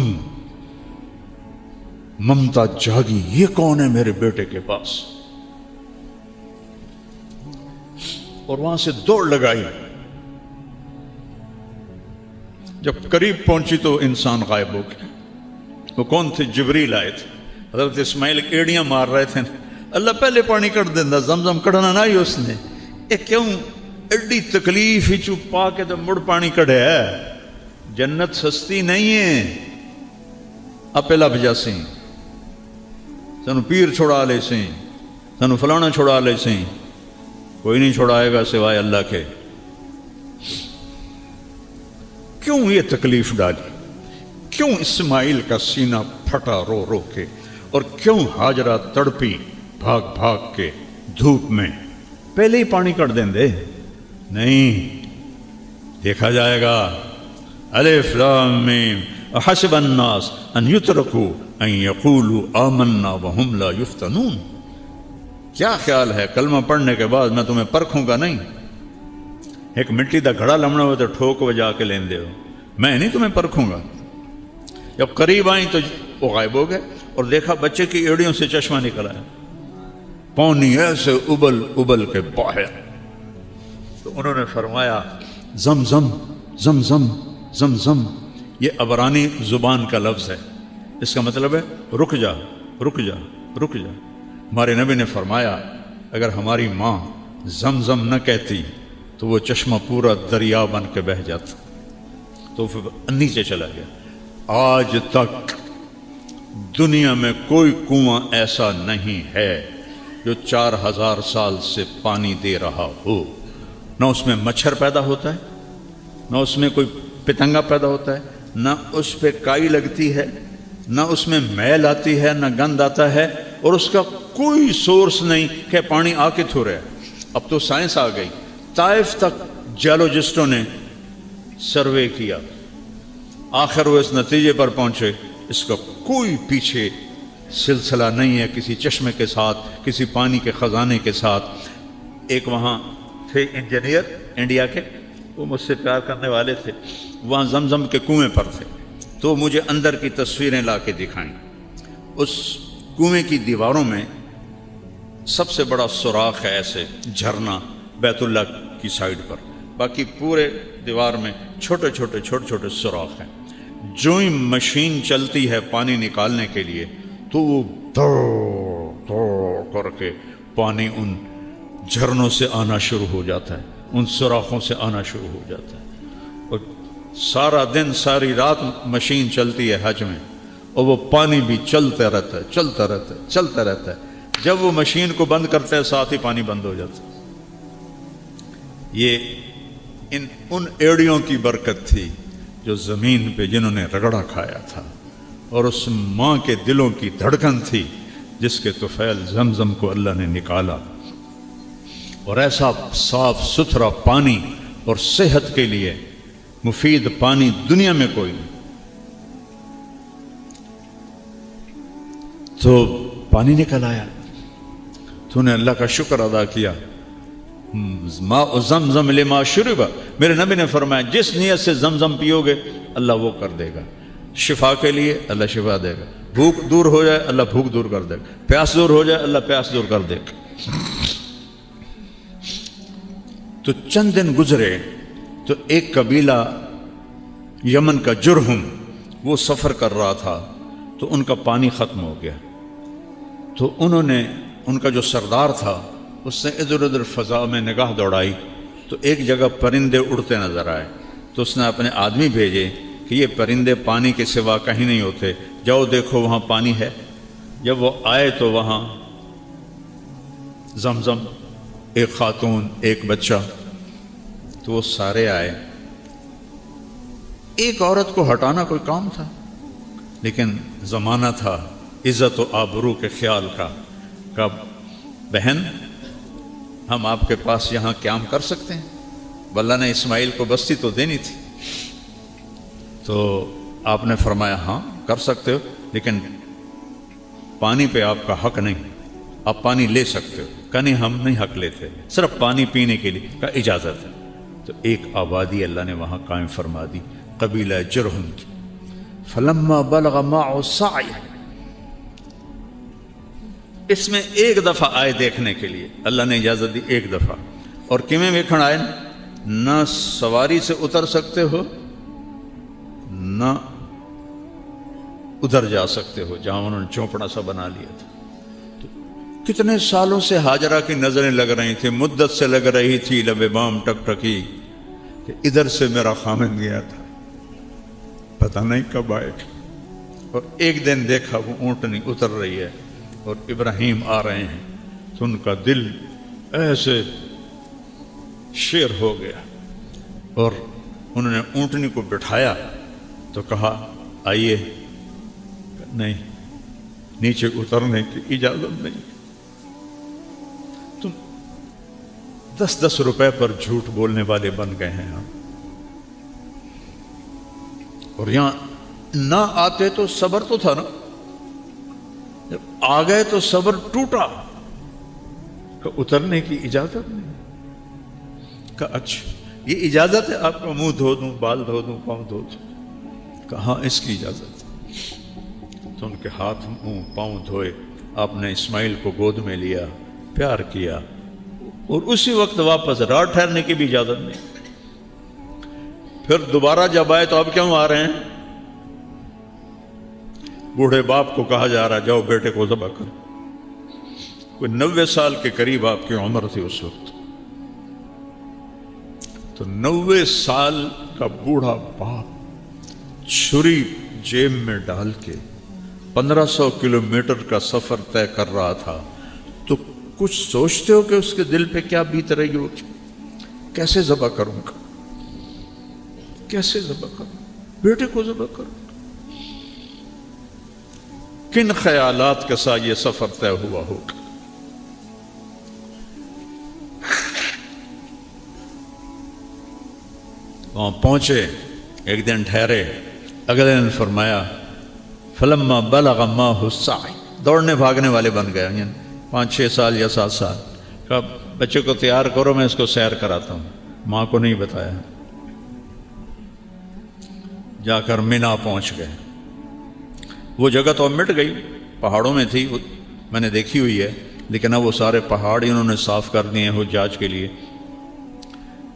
ممتا جاگی، یہ کون ہے میرے بیٹے کے پاس، اور وہاں سے دوڑ لگائی۔ جب قریب پہنچی تو انسان غائب ہو گیا۔ وہ کون تھے؟ جبریل آئے تھے۔ حضرت اسماعیل ایڑیاں مار رہے تھے، اللہ پہلے پانی کٹ دینا، زمزم کڑنا نہ ہی اس نے، یہ کیوں ایڈی تکلیف ہی چپ پا کے تو مڑ پانی کڑے ہے۔ جنت سستی نہیں ہے، اپے لب جاسی، سنو پیر چھوڑا لے سی، سنو فلانا چھوڑا لے سی، کوئی نہیں چھوڑائے گا سوائے اللہ کے۔ کیوں یہ تکلیف ڈالی؟ کیوں اسماعیل کا سینہ پھٹا رو رو کے، اور کیوں ہاجرہ تڑپی بھاگ بھاگ کے دھوپ میں؟ پہلے ہی پانی کٹ دیں دے؟ نہیں، دیکھا جائے گا۔ الف لام میم احسب الناس ان یترکوا ان یقولوا آمنا وہم لا یفتنون۔ کیا خیال ہے کلمہ پڑھنے کے بعد میں تمہیں پرکھوں گا نہیں؟ ایک مٹی دا گھڑا لمنا ہو تو ٹھوک بجا کے لین دے ہو، میں نہیں تمہیں پرکھوں گا۔ جب قریب آئیں تو وہ غائب ہو گئے، اور دیکھا بچے کی ایڑیوں سے چشمہ نکل آیا، پانی ایسے ابل ابل کے باہر۔ تو انہوں نے فرمایا زمزم زمزم زمزم، یہ عبرانی زبان کا لفظ ہے، اس کا مطلب ہے رک جا رک جا رک جا۔ ہمارے نبی نے فرمایا اگر ہماری ماں زمزم نہ کہتی تو وہ چشمہ پورا دریا بن کے بہہ جاتا، تو پھر نیچے چلا گیا۔ آج تک دنیا میں کوئی کنواں ایسا نہیں ہے جو 4000 سال سے پانی دے رہا ہو، نہ اس میں مچھر پیدا ہوتا ہے، نہ اس میں کوئی پتنگا پیدا ہوتا ہے، نہ اس پہ کائی لگتی ہے، نہ اس میں میل آتی ہے، نہ گند آتا ہے، اور اس کا کوئی سورس نہیں کہ پانی آ کے تھو رہا ہے۔ اب تو سائنس آ گئی، طائف تک جیولوجسٹوں نے سروے کیا، آخر وہ اس نتیجے پر پہنچے اس کا کوئی پیچھے سلسلہ نہیں ہے کسی چشمے کے ساتھ، کسی پانی کے خزانے کے ساتھ۔ ایک وہاں تھے انجینئر انڈیا کے، وہ مجھ سے پیار کرنے والے تھے، وہاں زمزم کے کنویں پر تھے، تو مجھے اندر کی تصویریں لا کے دکھائیں۔ اس کنویں کی دیواروں میں سب سے بڑا سوراخ ہے، ایسے جھرنا بیت اللہ کی سائڈ پر، باقی پورے دیوار میں چھوٹے چھوٹے سوراخ ہیں۔ جو ہی مشین چلتی ہے پانی نکالنے کے لیے تو وہ دوڑ کر کے پانی ان جھرنوں سے آنا شروع ہو جاتا ہے، ان سوراخوں سے آنا شروع ہو جاتا ہے، اور سارا دن ساری رات مشین چلتی ہے حج میں، اور وہ پانی بھی چلتا رہتا ہے۔ جب وہ مشین کو بند کرتا ہے ساتھ ہی پانی بند ہو جاتا ہے۔ یہ ان ایڑیوں کی برکت تھی جو زمین پہ جنہوں نے رگڑا کھایا تھا، اور اس ماں کے دلوں کی دھڑکن تھی جس کے طفیل زمزم کو اللہ نے نکالا، اور ایسا صاف ستھرا پانی اور صحت کے لیے مفید پانی دنیا میں کوئی نہیں۔ تو پانی نکل آیا، تو نے اللہ کا شکر ادا کیا۔ ماء زمزم لما شرب، میرے نبی نے فرمایا جس نیت سے زمزم پیو گے اللہ وہ کر دے گا، شفا کے لیے اللہ شفا دے گا، بھوک دور ہو جائے اللہ بھوک دور کر دے گا، پیاس دور ہو جائے اللہ پیاس دور کر دے گا۔ تو چند دن گزرے تو ایک قبیلہ یمن کا جرہم وہ سفر کر رہا تھا، تو ان کا پانی ختم ہو گیا، تو انہوں نے ان کا جو سردار تھا اس نے ادھر ادھر فضا میں نگاہ دوڑائی، تو ایک جگہ پرندے اڑتے نظر آئے، تو اس نے اپنے آدمی بھیجے کہ یہ پرندے پانی کے سوا کہیں نہیں ہوتے، جاؤ دیکھو وہاں پانی ہے۔ جب وہ آئے تو وہاں زمزم، ایک خاتون، ایک بچہ، تو وہ سارے آئے۔ ایک عورت کو ہٹانا کوئی کام تھا، لیکن زمانہ تھا عزت و آبرو کے خیال کا، کہ بہن ہم آپ کے پاس یہاں قیام کر سکتے ہیں؟ اللہ نے اسماعیل کو بستی تو دینی تھی، تو آپ نے فرمایا ہاں کر سکتے ہو، لیکن پانی پہ آپ کا حق نہیں، آپ پانی لے سکتے ہو۔ کہا نہیں ہم نہیں حق لیتے، صرف پانی پینے کے لیے، کہا اجازت ہے۔ تو ایک آبادی اللہ نے وہاں قائم فرما دی، قبیلہ جرہم کی۔ فلما بلغ معه السعی، اس میں ایک دفعہ آئے دیکھنے کے لیے، اللہ نے اجازت دی ایک دفعہ، اور کیویں ویکھن آئے، نہ سواری سے اتر سکتے ہو نہ ادھر جا سکتے ہو جہاں انہوں نے چوپڑا سا بنا لیا تھا۔ تو کتنے سالوں سے ہاجرہ کی نظریں لگ رہی تھی، مدت سے لگ رہی تھی، لب بام ٹک ٹکی کہ ادھر سے میرا خامن گیا تھا، پتہ نہیں کب آئے گا۔ اور ایک دن دیکھا وہ اونٹنی اتر رہی ہے اور ابراہیم آ رہے ہیں، تو ان کا دل ایسے شیر ہو گیا، اور انہوں نے اونٹنی کو بٹھایا تو کہا آئیے، نہیں نیچے اترنے کی اجازت نہیں، تم 10 روپے پر جھوٹ بولنے والے بن گئے ہیں ہم، اور یہاں نہ آتے تو صبر تو تھا نا، جب آ گئے تو صبر ٹوٹا کہ اترنے کی اجازت نہیں۔ کہ اچھا یہ اجازت ہے آپ کا منہ دھو دوں، بال دھو دوں، پاؤں دھو دوں؟ کہاں اس کی اجازت ہے۔ تو ان کے ہاتھ منہ پاؤں دھوئے، آپ نے اسماعیل کو گود میں لیا، پیار کیا، اور اسی وقت واپس رات ٹھہرنے کی بھی اجازت نہیں۔ پھر دوبارہ جب آئے تو اب کیوں آ رہے ہیں؟ بوڑھے باپ کو کہا جا رہا جاؤ بیٹے کو ذبح کرو، کوئی 90 سال کے قریب آپ کی عمر تھی اس وقت، تو 90 سال کا بوڑھا باپ چھری جیب میں ڈال کے 1500 کلومیٹر کا سفر طے کر رہا تھا، تو کچھ سوچتے ہو کہ اس کے دل پہ کیا بیت رہی ہوگی؟ کیسے ذبح کروں گا، کیسے ذبح کروں، بیٹے کو ذبح کروں، کن خیالات کے ساتھ یہ سفر طے ہوا ہوگا؟ وہاں پہنچے، ایک دن ٹھہرے، اگلے دن فرمایا فلما بلغ معه السعی، دوڑنے بھاگنے والے بن گئے، یعنی 5-6 سال یا 7 سال کا بچے کو تیار کرو، میں اس کو سیر کراتا ہوں، ماں کو نہیں بتایا، جا کر مینا پہنچ گئے۔ وہ جگہ تو اب مٹ گئی، پہاڑوں میں تھی، میں نے دیکھی ہوئی ہے، لیکن اب وہ سارے پہاڑ انہوں نے صاف کر دیے ہیں حجاج کے لیے۔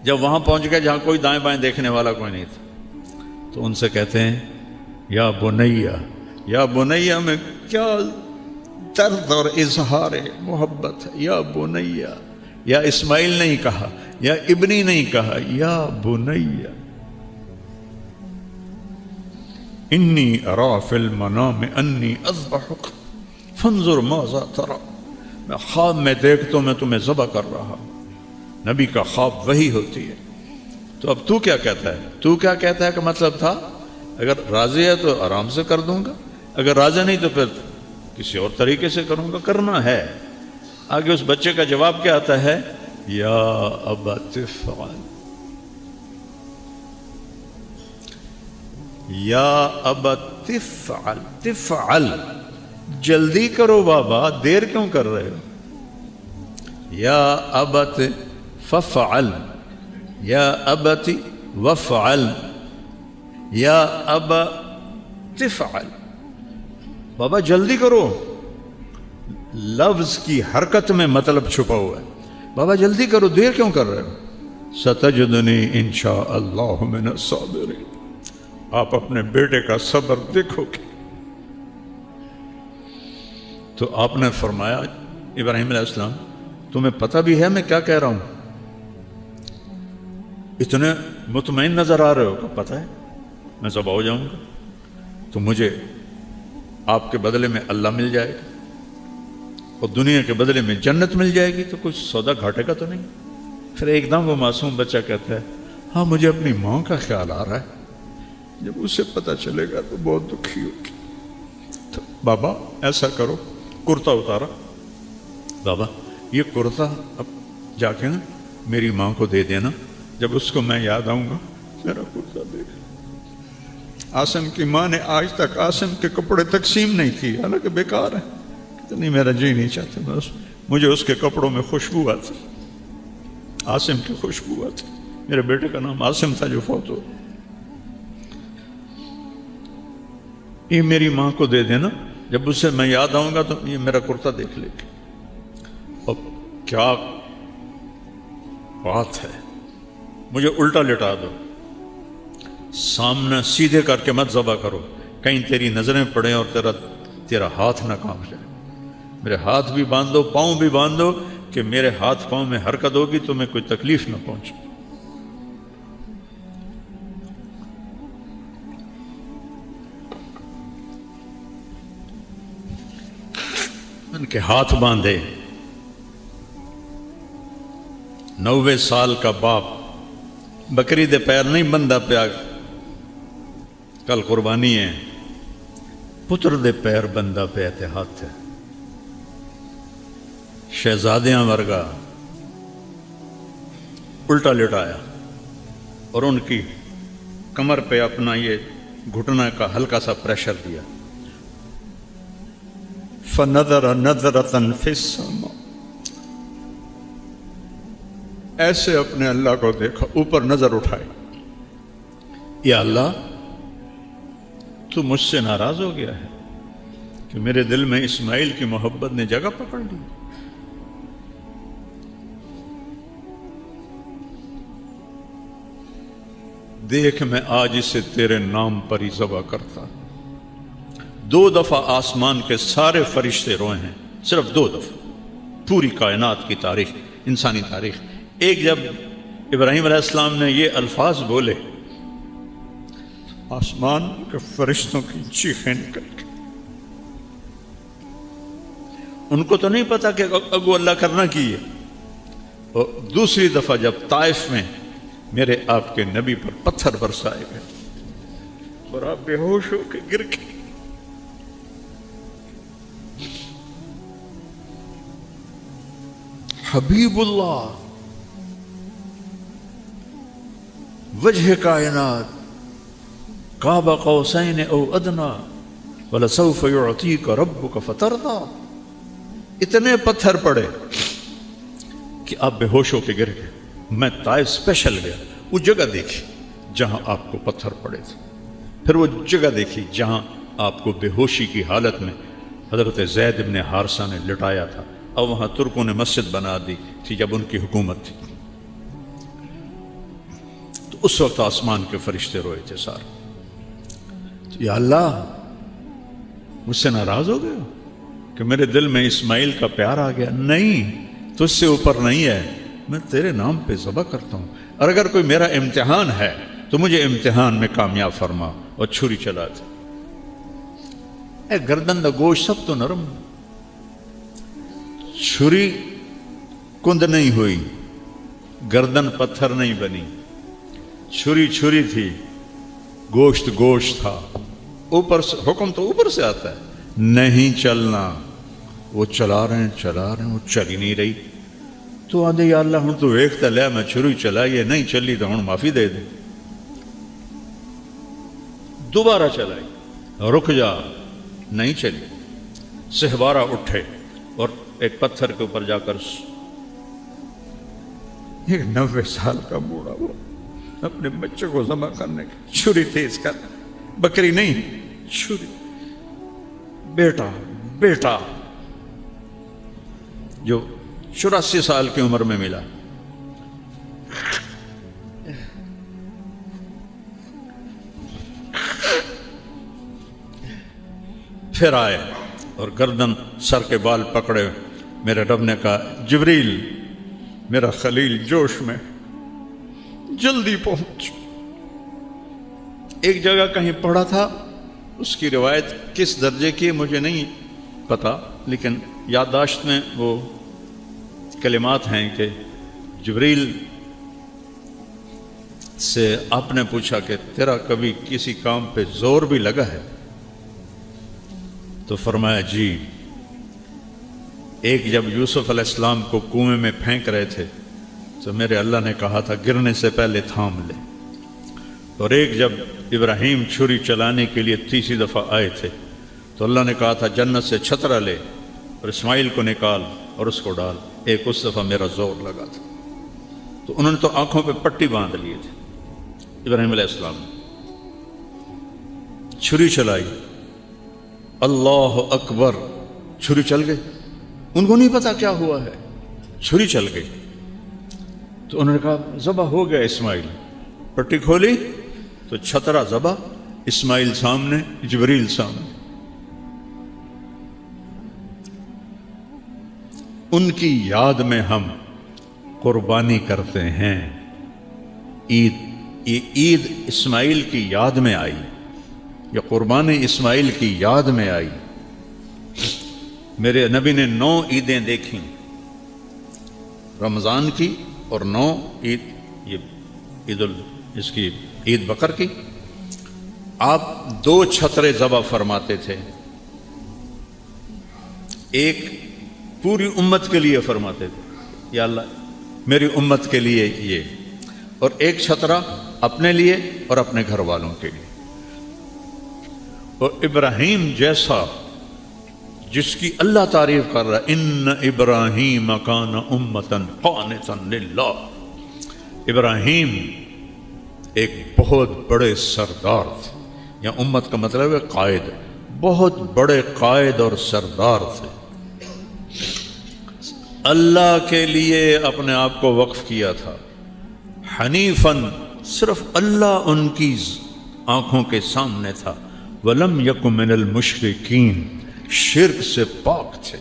جب وہاں پہنچ گئے جہاں کوئی دائیں بائیں دیکھنے والا کوئی نہیں تھا، تو ان سے کہتے ہیں یا بنیا، یا بنیا میں کیا درد اور اظہار محبت ہے، یا بنیا، یا اسماعیل نہیں کہا، یا ابنی نہیں کہا، یا بنیا انی ارا فی المنام انی اذبحک فانظر ماذا تری، میں خواب میں دیکھتا ہوں میں تمہیں ذبح کر رہا ہوں۔ نبی کا خواب وہی ہوتی ہے۔ تو اب تو کیا کہتا ہے؟ تو کیا کہتا ہے کا مطلب تھا اگر راضی ہے تو آرام سے کر دوں گا، اگر راضی نہیں تو پھر کسی اور طریقے سے کروں گا، کرنا ہے۔ آگے اس بچے کا جواب کیا آتا ہے؟ یا ابت افعل، یا ابت افعل، تفعل، جلدی کرو بابا، دیر کیوں کر رہے ہو؟ یا ابت ففعل، یا ابت وفعل، یا ابا تفعل، بابا جلدی کرو۔ لفظ کی حرکت میں مطلب چھپا ہوا ہے، بابا جلدی کرو، دیر کیوں کر رہے ہو؟ ستجدنی انشاء اللہ من الصابرین، آپ اپنے بیٹے کا صبر دیکھو گے۔ تو آپ نے فرمایا ابراہیم علیہ السلام تمہیں پتہ بھی ہے میں کیا کہہ رہا ہوں؟ اتنے مطمئن نظر آ رہے ہو کہ پتہ ہے میں ذبح ہو جاؤں گا، تو مجھے آپ کے بدلے میں اللہ مل جائے گا اور دنیا کے بدلے میں جنت مل جائے گی، تو کچھ سودا گھاٹے کا تو نہیں؟ پھر ایک دم وہ معصوم بچہ کہتا ہے ہاں مجھے اپنی ماں کا خیال آ رہا ہے، جب اسے پتہ چلے گا تو بہت دکھی ہوگی۔ تو بابا ایسا کرو، کرتا اتارا، بابا یہ کرتا اب جا کے نا میری ماں کو دے دینا، جب اس کو میں یاد آؤں گا میرا کرتا دے گا۔ عاصم کی ماں نے آج تک عاصم کے کپڑے تقسیم نہیں کیے، حالانکہ بیکار ہے، نہیں میرا جی نہیں چاہتا، مجھے اس کے کپڑوں میں خوشبو آتی، عاصم کی خوشبو آتی۔ میرے بیٹے کا نام عاصم تھا جو فوت ہو، یہ میری ماں کو دے دینا، جب اسے میں یاد آؤں گا تو یہ میرا کرتا دیکھ لے گی۔ اب کیا بات ہے، مجھے الٹا لٹا دو، سامنے سیدھے کر کے مت ذبح کرو، کہیں تیری نظریں پڑیں اور تیرا ہاتھ نہ کام جائے۔ میرے ہاتھ بھی باندھو، پاؤں بھی باندھو، کہ میرے ہاتھ پاؤں میں حرکت ہوگی تو میں کوئی تکلیف نہ پہنچے۔ ان کے ہاتھ باندھے، 90 سال کا باپ، بکری دے پیر نہیں بندہ پیا، کل قربانی ہے، پتر دے پیر بندہ پیا تے ہاتھ ہے، شہزادیاں ورگا الٹا لٹایا اور ان کی کمر پہ اپنا یہ گھٹنا کا ہلکا سا پریشر دیا۔ فنظر نظرۃ فی السماء، ایسے اپنے اللہ کو دیکھا، اوپر نظر اٹھائی، یا اللہ تو مجھ سے ناراض ہو گیا ہے کہ میرے دل میں اسماعیل کی محبت نے جگہ پکڑ لی، دیکھ میں آج اسے تیرے نام پر ہی ذبح کرتا۔ 2 دفعہ آسمان کے سارے فرشتے روئے ہیں، صرف 2 دفعہ، پوری کائنات کی تاریخ، انسانی تاریخ۔ ایک جب ابراہیم علیہ السلام نے یہ الفاظ بولے، آسمان کے فرشتوں کی چیخیں نکل گئی۔ ان کو تو نہیں پتا کہ اگو اللہ کرنا کی ہے۔ اور دوسری دفعہ جب طائف میں میرے آپ کے نبی پر پتھر برسائے گئے اور آپ بے ہوش ہو کے گر گئے، حبیب اللہ وجہ کائنات قاب قوسین او ادنا ولسوف یعطیک ربک فترضی، اتنے پتھر پڑے کہ آپ بے ہوش ہو کے گر گئے۔ میں طائف اسپیشل گیا، وہ جگہ دیکھی جہاں آپ کو پتھر پڑے تھے، پھر وہ جگہ دیکھی جہاں آپ کو بے ہوشی کی حالت میں حضرت زید بن حارثہ نے لٹایا تھا، اور وہاں ترکوں نے مسجد بنا دی تھی جب ان کی حکومت تھی۔ تو اس وقت آسمان کے فرشتے روئے تھے سارے، یا اللہ مجھ سے ناراض ہو گئے ہو کہ میرے دل میں اسماعیل کا پیار آ گیا؟ نہیں، تجھ سے اوپر نہیں ہے، میں تیرے نام پہ ذبح کرتا ہوں، اور اگر کوئی میرا امتحان ہے تو مجھے امتحان میں کامیاب فرما۔ اور چھری چلا تھا، اے گردن دا گوشت سب تو نرم، چھری کند نہیں ہوئی، گردن پتھر نہیں بنی، چھری چھری تھی، گوشت گوشت تھا، اوپر سے حکم تو اوپر سے آتا ہے، نہیں چلنا۔ وہ چلا رہے ہیں وہ چل ہی نہیں رہی، تو آدھے یا اللہ ہوں تو ویکھتا لیا میں چھری چلائی ہے، نہیں چلی تو ہوں معافی دے دے۔ دوبارہ چلائی، رک جا، نہیں چلی، سہوارہ اٹھے اور ایک پتھر کے اوپر جا کر ایک 90 سال کا بوڑھا وہ اپنے بچے کو ذبح کرنے کی چھری تیز کر، بکری نہیں چھری، بیٹا جو 84 سال کی عمر میں ملا، پھر آئے اور گردن سر کے بال پکڑے۔ میرے رب نے کہا جبریل میرا خلیل جوش میں، جلدی پہنچ۔ ایک جگہ کہیں پڑھا تھا، اس کی روایت کس درجے کی مجھے نہیں پتا، لیکن یادداشت میں وہ کلمات ہیں کہ جبریل سے آپ نے پوچھا کہ تیرا کبھی کسی کام پہ زور بھی لگا ہے؟ تو فرمایا جی، ایک جب یوسف علیہ السلام کو کنویں میں پھینک رہے تھے تو میرے اللہ نے کہا تھا گرنے سے پہلے تھام لے، اور ایک جب ابراہیم چھری چلانے کے لیے تیسری دفعہ آئے تھے تو اللہ نے کہا تھا جنت سے چھترا لے اور اسماعیل کو نکال اور اس کو ڈال، ایک اس دفعہ میرا زور لگا تھا۔ تو انہوں نے تو آنکھوں پہ پٹی باندھ لیے تھے ابراہیم علیہ السلام نے، چھری چلائی، اللہ اکبر، چھری چل گئی، ان کو نہیں پتا کیا ہوا ہے، چھری چل گئی۔ تو انہوں نے کہا ذبح ہو گیا اسماعیل، پٹی کھولی تو چھترا ذبح، اسماعیل سامنے، جبریل سامنے۔ ان کی یاد میں ہم قربانی کرتے ہیں، عید اسماعیل کی یاد میں آئی، یا قربانی اسماعیل کی یاد میں آئی۔ میرے نبی نے 9 عیدیں دیکھیں، رمضان کی اور 9 عید، یہ اس کی عید بقر کی۔ آپ 2 چھترے ذبح فرماتے تھے، ایک پوری امت کے لیے فرماتے تھے یا اللہ میری امت کے لیے یہ، اور ایک چھترا اپنے لیے اور اپنے گھر والوں کے لیے۔ اور ابراہیم جیسا جس کی اللہ تعریف کر رہا ہے، ان ابراہیم کان امۃ قانتا للہ، ابراہیم ایک بہت بڑے سردار تھے، یا امت کا مطلب ہے قائد، بہت بڑے قائد اور سردار تھے، اللہ کے لیے اپنے آپ کو وقف کیا تھا، حنیفاً، صرف اللہ ان کی آنکھوں کے سامنے تھا، ولم یک من المشرکین، شرک سے پاک تھے،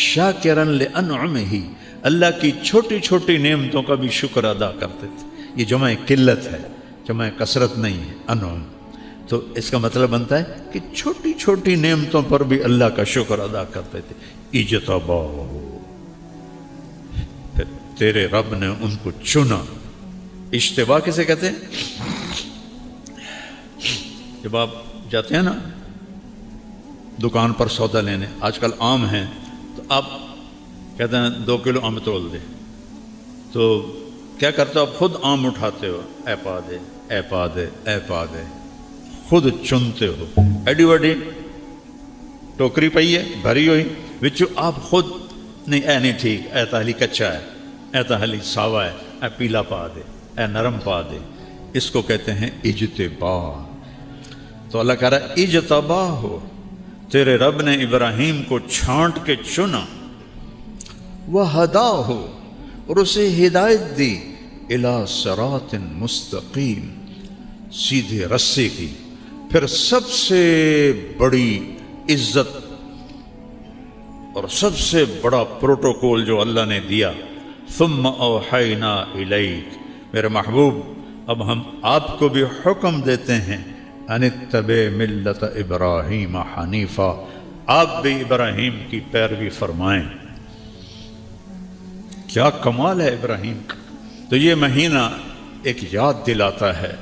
شاکرا لانعمہ، اللہ کی چھوٹی چھوٹی نعمتوں کا بھی شکر ادا کرتے تھے. یہ جمع قلت ہے، جمع کثرت نہیں ہے، انعم. تو اس کا مطلب بنتا ہے کہ چھوٹی چھوٹی نعمتوں پر بھی اللہ کا شکر ادا کرتے تھے. اجتباہ، پھر تیرے رب نے ان کو چنا. اجتباء کسے کہتے ہیں؟ جب آپ جاتے ہیں نا دکان پر سودا لینے، آج کل آم ہیں، تو آپ کہتے ہیں 2 کلو آم تول دے، تو کیا کرتے ہو آپ؟ خود آم اٹھاتے ہو، اے پا دے، اے پا دے، اے پا دے، خود چنتے ہو. ایڈی وڈی ٹوکری پئی ہے بھری ہوئی، وچوں آپ خود نہیں ٹھیک، اے تالی کچا ہے، اے تالی ساوا ہے، اے پیلا پا دے، اے نرم پا دے. اس کو کہتے ہیں اجتباء. تو اللہ کہہ رہا ہے اجتباہ ہو، تیرے رب نے ابراہیم کو چھانٹ کے چنا. وَهَدَاهُ، اور اسے ہدایت دی. إِلَى صِرَاطٍ مستقیم، سیدھے رستے کی. پھر سب سے بڑی عزت اور سب سے بڑا پروٹوکول جو اللہ نے دیا، ثُمَّ أَوْحَيْنَا إِلَيْكَ، میرے محبوب اب ہم آپ کو بھی حکم دیتے ہیں، ان اتبع ملت ابراہیم حنیفا، آپ بھی ابراہیم کی پیروی فرمائیں. کیا کمال ہے ابراہیم کا. تو یہ مہینہ ایک یاد دلاتا ہے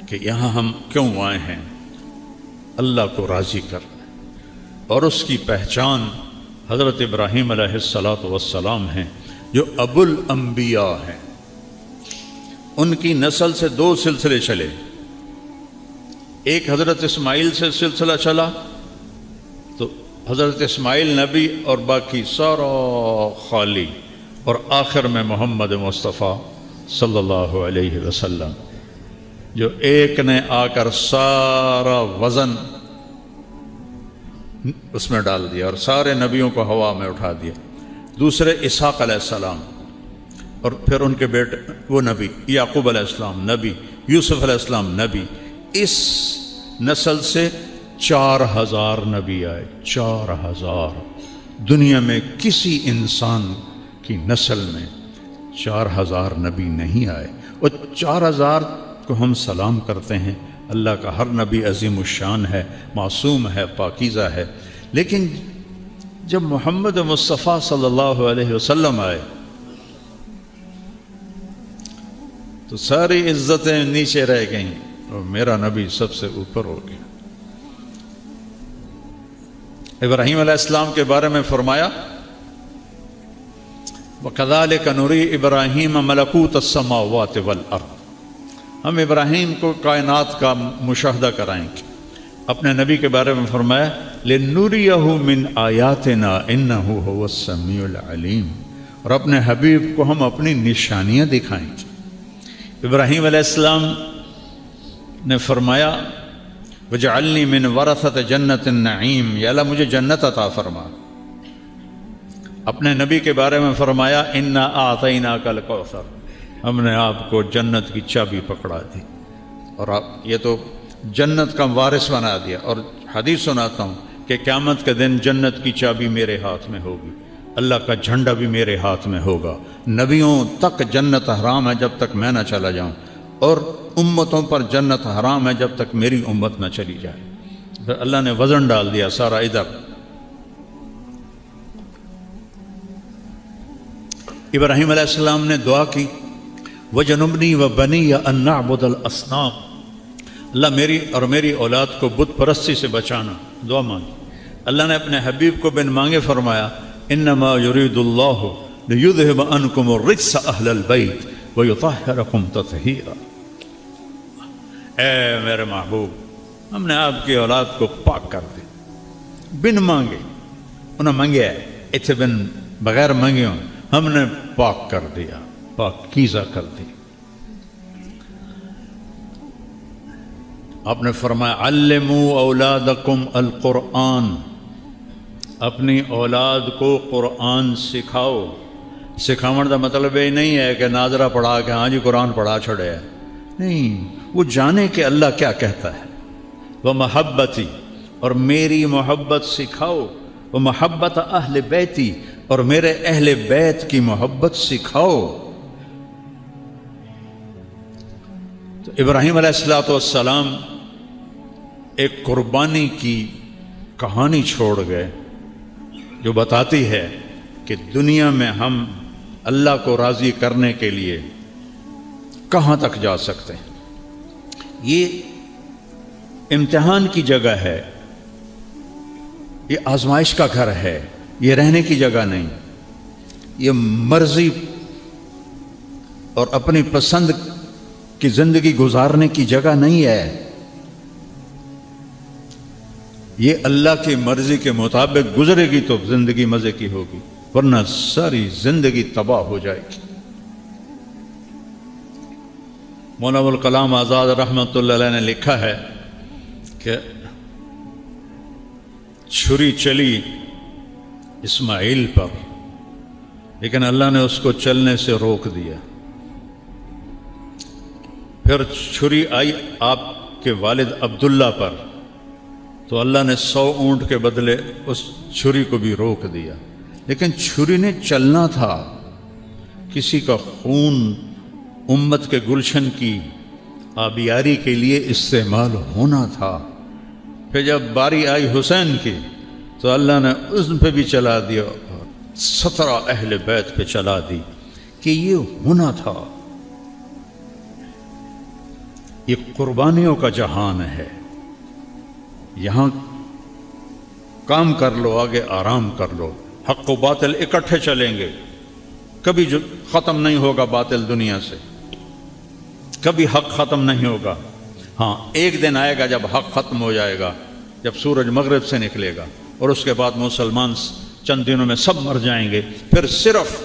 کہ یہاں ہم کیوں آئے ہیں، اللہ کو راضی کرنا. اور اس کی پہچان حضرت ابراہیم علیہ السلام ہیں، جو ابو الانبیاء ہیں. ان کی نسل سے 2 سلسلے چلے. ایک حضرت اسماعیل سے سلسلہ چلا، تو حضرت اسماعیل نبی اور باقی سارا خالی، اور آخر میں محمد مصطفیٰ صلی اللہ علیہ وسلم، جو ایک نے آ کر سارا وزن اس میں ڈال دیا اور سارے نبیوں کو ہوا میں اٹھا دیا. دوسرے اسحاق علیہ السلام، اور پھر ان کے بیٹے وہ نبی یعقوب علیہ السلام نبی، یوسف علیہ السلام نبی. اس نسل سے 4000 نبی آئے. 4000. دنیا میں کسی انسان کی نسل میں 4000 نبی نہیں آئے. اور 4000 کو ہم سلام کرتے ہیں. اللہ کا ہر نبی عظیم الشان ہے، معصوم ہے، پاکیزہ ہے. لیکن جب محمد مصطفیٰ صلی اللہ علیہ وسلم آئے تو ساری عزتیں نیچے رہ گئیں اور میرا نبی سب سے اوپر ہو گیا. ابراہیم علیہ السلام کے بارے میں فرمایا وَكَذَلِكَ نُرِي إِبْرَاهِيمَ مَلَكُوتَ السَّمَاوَاتِ وَالْأَرْضِ، ہم ابراہیم کو کائنات کا مشاہدہ کرائیں گے. اپنے نبی کے بارے میں فرمایا لِنُرِيَهُ مِنْ آيَاتِنَا إِنَّهُ هُوَ السَّمِيعُ الْعَلِيمُ، اور اپنے حبیب کو ہم اپنی نشانیاں دکھائیں گے. ابراہیم علیہ السلام نے فرمایا وَجَعَلْنِي مِنْ وَرَثَةِ جَنَّةِ النَّعِيمِ، یا اللہ مجھے جنت عطا فرما. اپنے نبی کے بارے میں فرمایا اِنَّا أَعْطَيْنَاكَ الْكَوْثَرَ، ہم نے آپ کو جنت کی چابی پکڑا دی. اور آپ یہ تو جنت کا وارث بنا دیا. اور حدیث سناتا ہوں کہ قیامت کے دن جنت کی چابی میرے ہاتھ میں ہوگی، اللہ کا جھنڈا بھی میرے ہاتھ میں ہوگا. نبیوں تک جنت حرام ہے جب تک میں نہ چلا جاؤں، اور امتوں پر جنت حرام ہے جب تک میری امت نہ چلی جائے. پھر اللہ نے وزن ڈال دیا سارا ادھر. ابراہیم علیہ السلام نے دعا کی وَجَنُبْنِي وَبَنِيَّ أَن نَعْبُدَ الْأَصْنَامَ، اللہ میری اور میری اولاد کو بت پرستی سے بچانا. دعا مانگی. اللہ نے اپنے حبیب کو بن مانگے فرمایا انما یرید اللہ لیذہب عنکم الرجس اہل البیت ویطہرکم تطہیرا. اے میرے محبوب، ہم نے آپ کی اولاد کو پاک کر دی بن مانگے. انہیں مانگے اتنے بن بغیر مانگے ہوں، ہم نے پاک کر دیا، پاکیزہ کر دی. آپ نے فرمایا علموا اولادکم القرآن، اپنی اولاد کو قرآن سکھاؤ. سکھاؤن کا مطلب یہ نہیں ہے کہ ناظرہ پڑھا کہ ہاں جی قرآن پڑھا چھڑے ہے، نہیں. وہ جانے کہ اللہ کیا کہتا ہے. وہ محبتی، اور میری محبت سکھاؤ. وہ محبت اہل بیتی، اور میرے اہل بیت کی محبت سکھاؤ۔ تو ابراہیم علیہ السلام ایک قربانی کی کہانی چھوڑ گئے جو بتاتی ہے کہ دنیا میں ہم اللہ کو راضی کرنے کے لیے کہاں تک جا سکتے ہیں۔ یہ امتحان کی جگہ ہے، یہ آزمائش کا گھر ہے، یہ رہنے کی جگہ نہیں، یہ مرضی اور اپنی پسند کی زندگی گزارنے کی جگہ نہیں ہے۔ یہ اللہ کی مرضی کے مطابق گزرے گی تو زندگی مزے کی ہوگی، ورنہ ساری زندگی تباہ ہو جائے گی۔ مولانا ابوالکلام آزاد رحمۃ اللہ علیہ نے لکھا ہے کہ چھری چلی اسماعیل پر، لیکن اللہ نے اس کو چلنے سے روک دیا۔ پھر چھری آئی آپ کے والد عبداللہ پر، تو اللہ نے 100 اونٹ کے بدلے اس چھری کو بھی روک دیا، لیکن چھری نے چلنا تھا، کسی کا خون امت کے گلشن کی آبیاری کے لیے استعمال ہونا تھا۔ پھر جب باری آئی حسین کی تو اللہ نے اس پہ بھی چلا دیا اور 17 اہل بیت پہ چلا دی کہ یہ ہونا تھا۔ یہ قربانیوں کا جہان ہے، یہاں کام کر لو، آگے آرام کر لو۔ حق و باطل اکٹھے چلیں گے، کبھی جو ختم نہیں ہوگا باطل دنیا سے، کبھی حق ختم نہیں ہوگا۔ ہاں ایک دن آئے گا جب حق ختم ہو جائے گا، جب سورج مغرب سے نکلے گا، اور اس کے بعد مسلمان چند دنوں میں سب مر جائیں گے، پھر صرف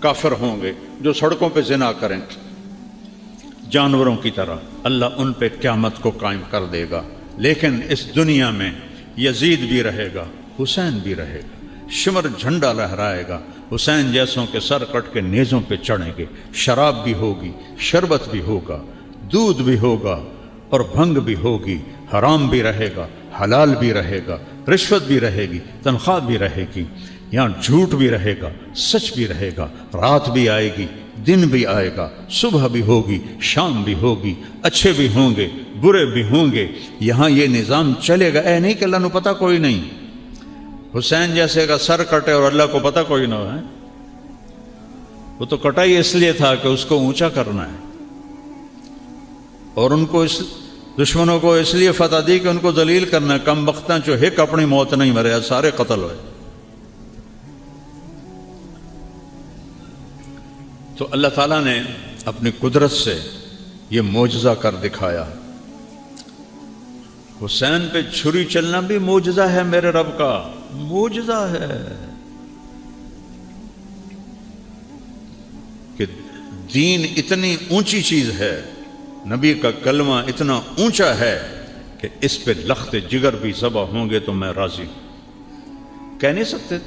کافر ہوں گے جو سڑکوں پہ زنا کریں جانوروں کی طرح۔ اللہ ان پہ قیامت کو قائم کر دے گا، لیکن اس دنیا میں یزید بھی رہے گا، حسین بھی رہے گا، شمر جھنڈا لہرائے گا، حسین جیسوں کے سر کٹ کے نیزوں پہ چڑھیں گے، شراب بھی ہوگی، شربت بھی ہوگا، دودھ بھی ہوگا، اور بھنگ بھی ہوگی، حرام بھی رہے گا، حلال بھی رہے گا، رشوت بھی رہے گی، تنخواہ بھی رہے گی، یہاں جھوٹ بھی رہے گا، سچ بھی رہے گا، رات بھی آئے گی، دن بھی آئے گا، صبح بھی ہوگی، شام بھی ہوگی، اچھے بھی ہوں گے، برے بھی ہوں گے، یہاں یہ نظام چلے گا۔ اے نہیں کہ اللہ نے پتہ کوئی نہیں، حسین جیسے کا سر کٹے اور اللہ کو پتہ کوئی نہ ہے، وہ تو کٹا ہی اس لیے تھا کہ اس کو اونچا کرنا ہے، اور ان کو دشمنوں کو اس لیے فتح دی کہ ان کو ذلیل کرنا ہے۔ کم بختاں جو ہک اپنی موت نہیں مرے، سارے قتل ہوئے۔ تو اللہ تعالیٰ نے اپنی قدرت سے یہ معجزہ کر دکھایا۔ حسین پہ چھری چلنا بھی معجزہ ہے، میرے رب کا معجزہ ہے کہ دین اتنی اونچی چیز ہے، نبی کا کلمہ اتنا اونچا ہے کہ اس پہ لخت جگر بھی ذبح ہوں گے تو میں راضی ہوں۔ کہہ نہیں سکتے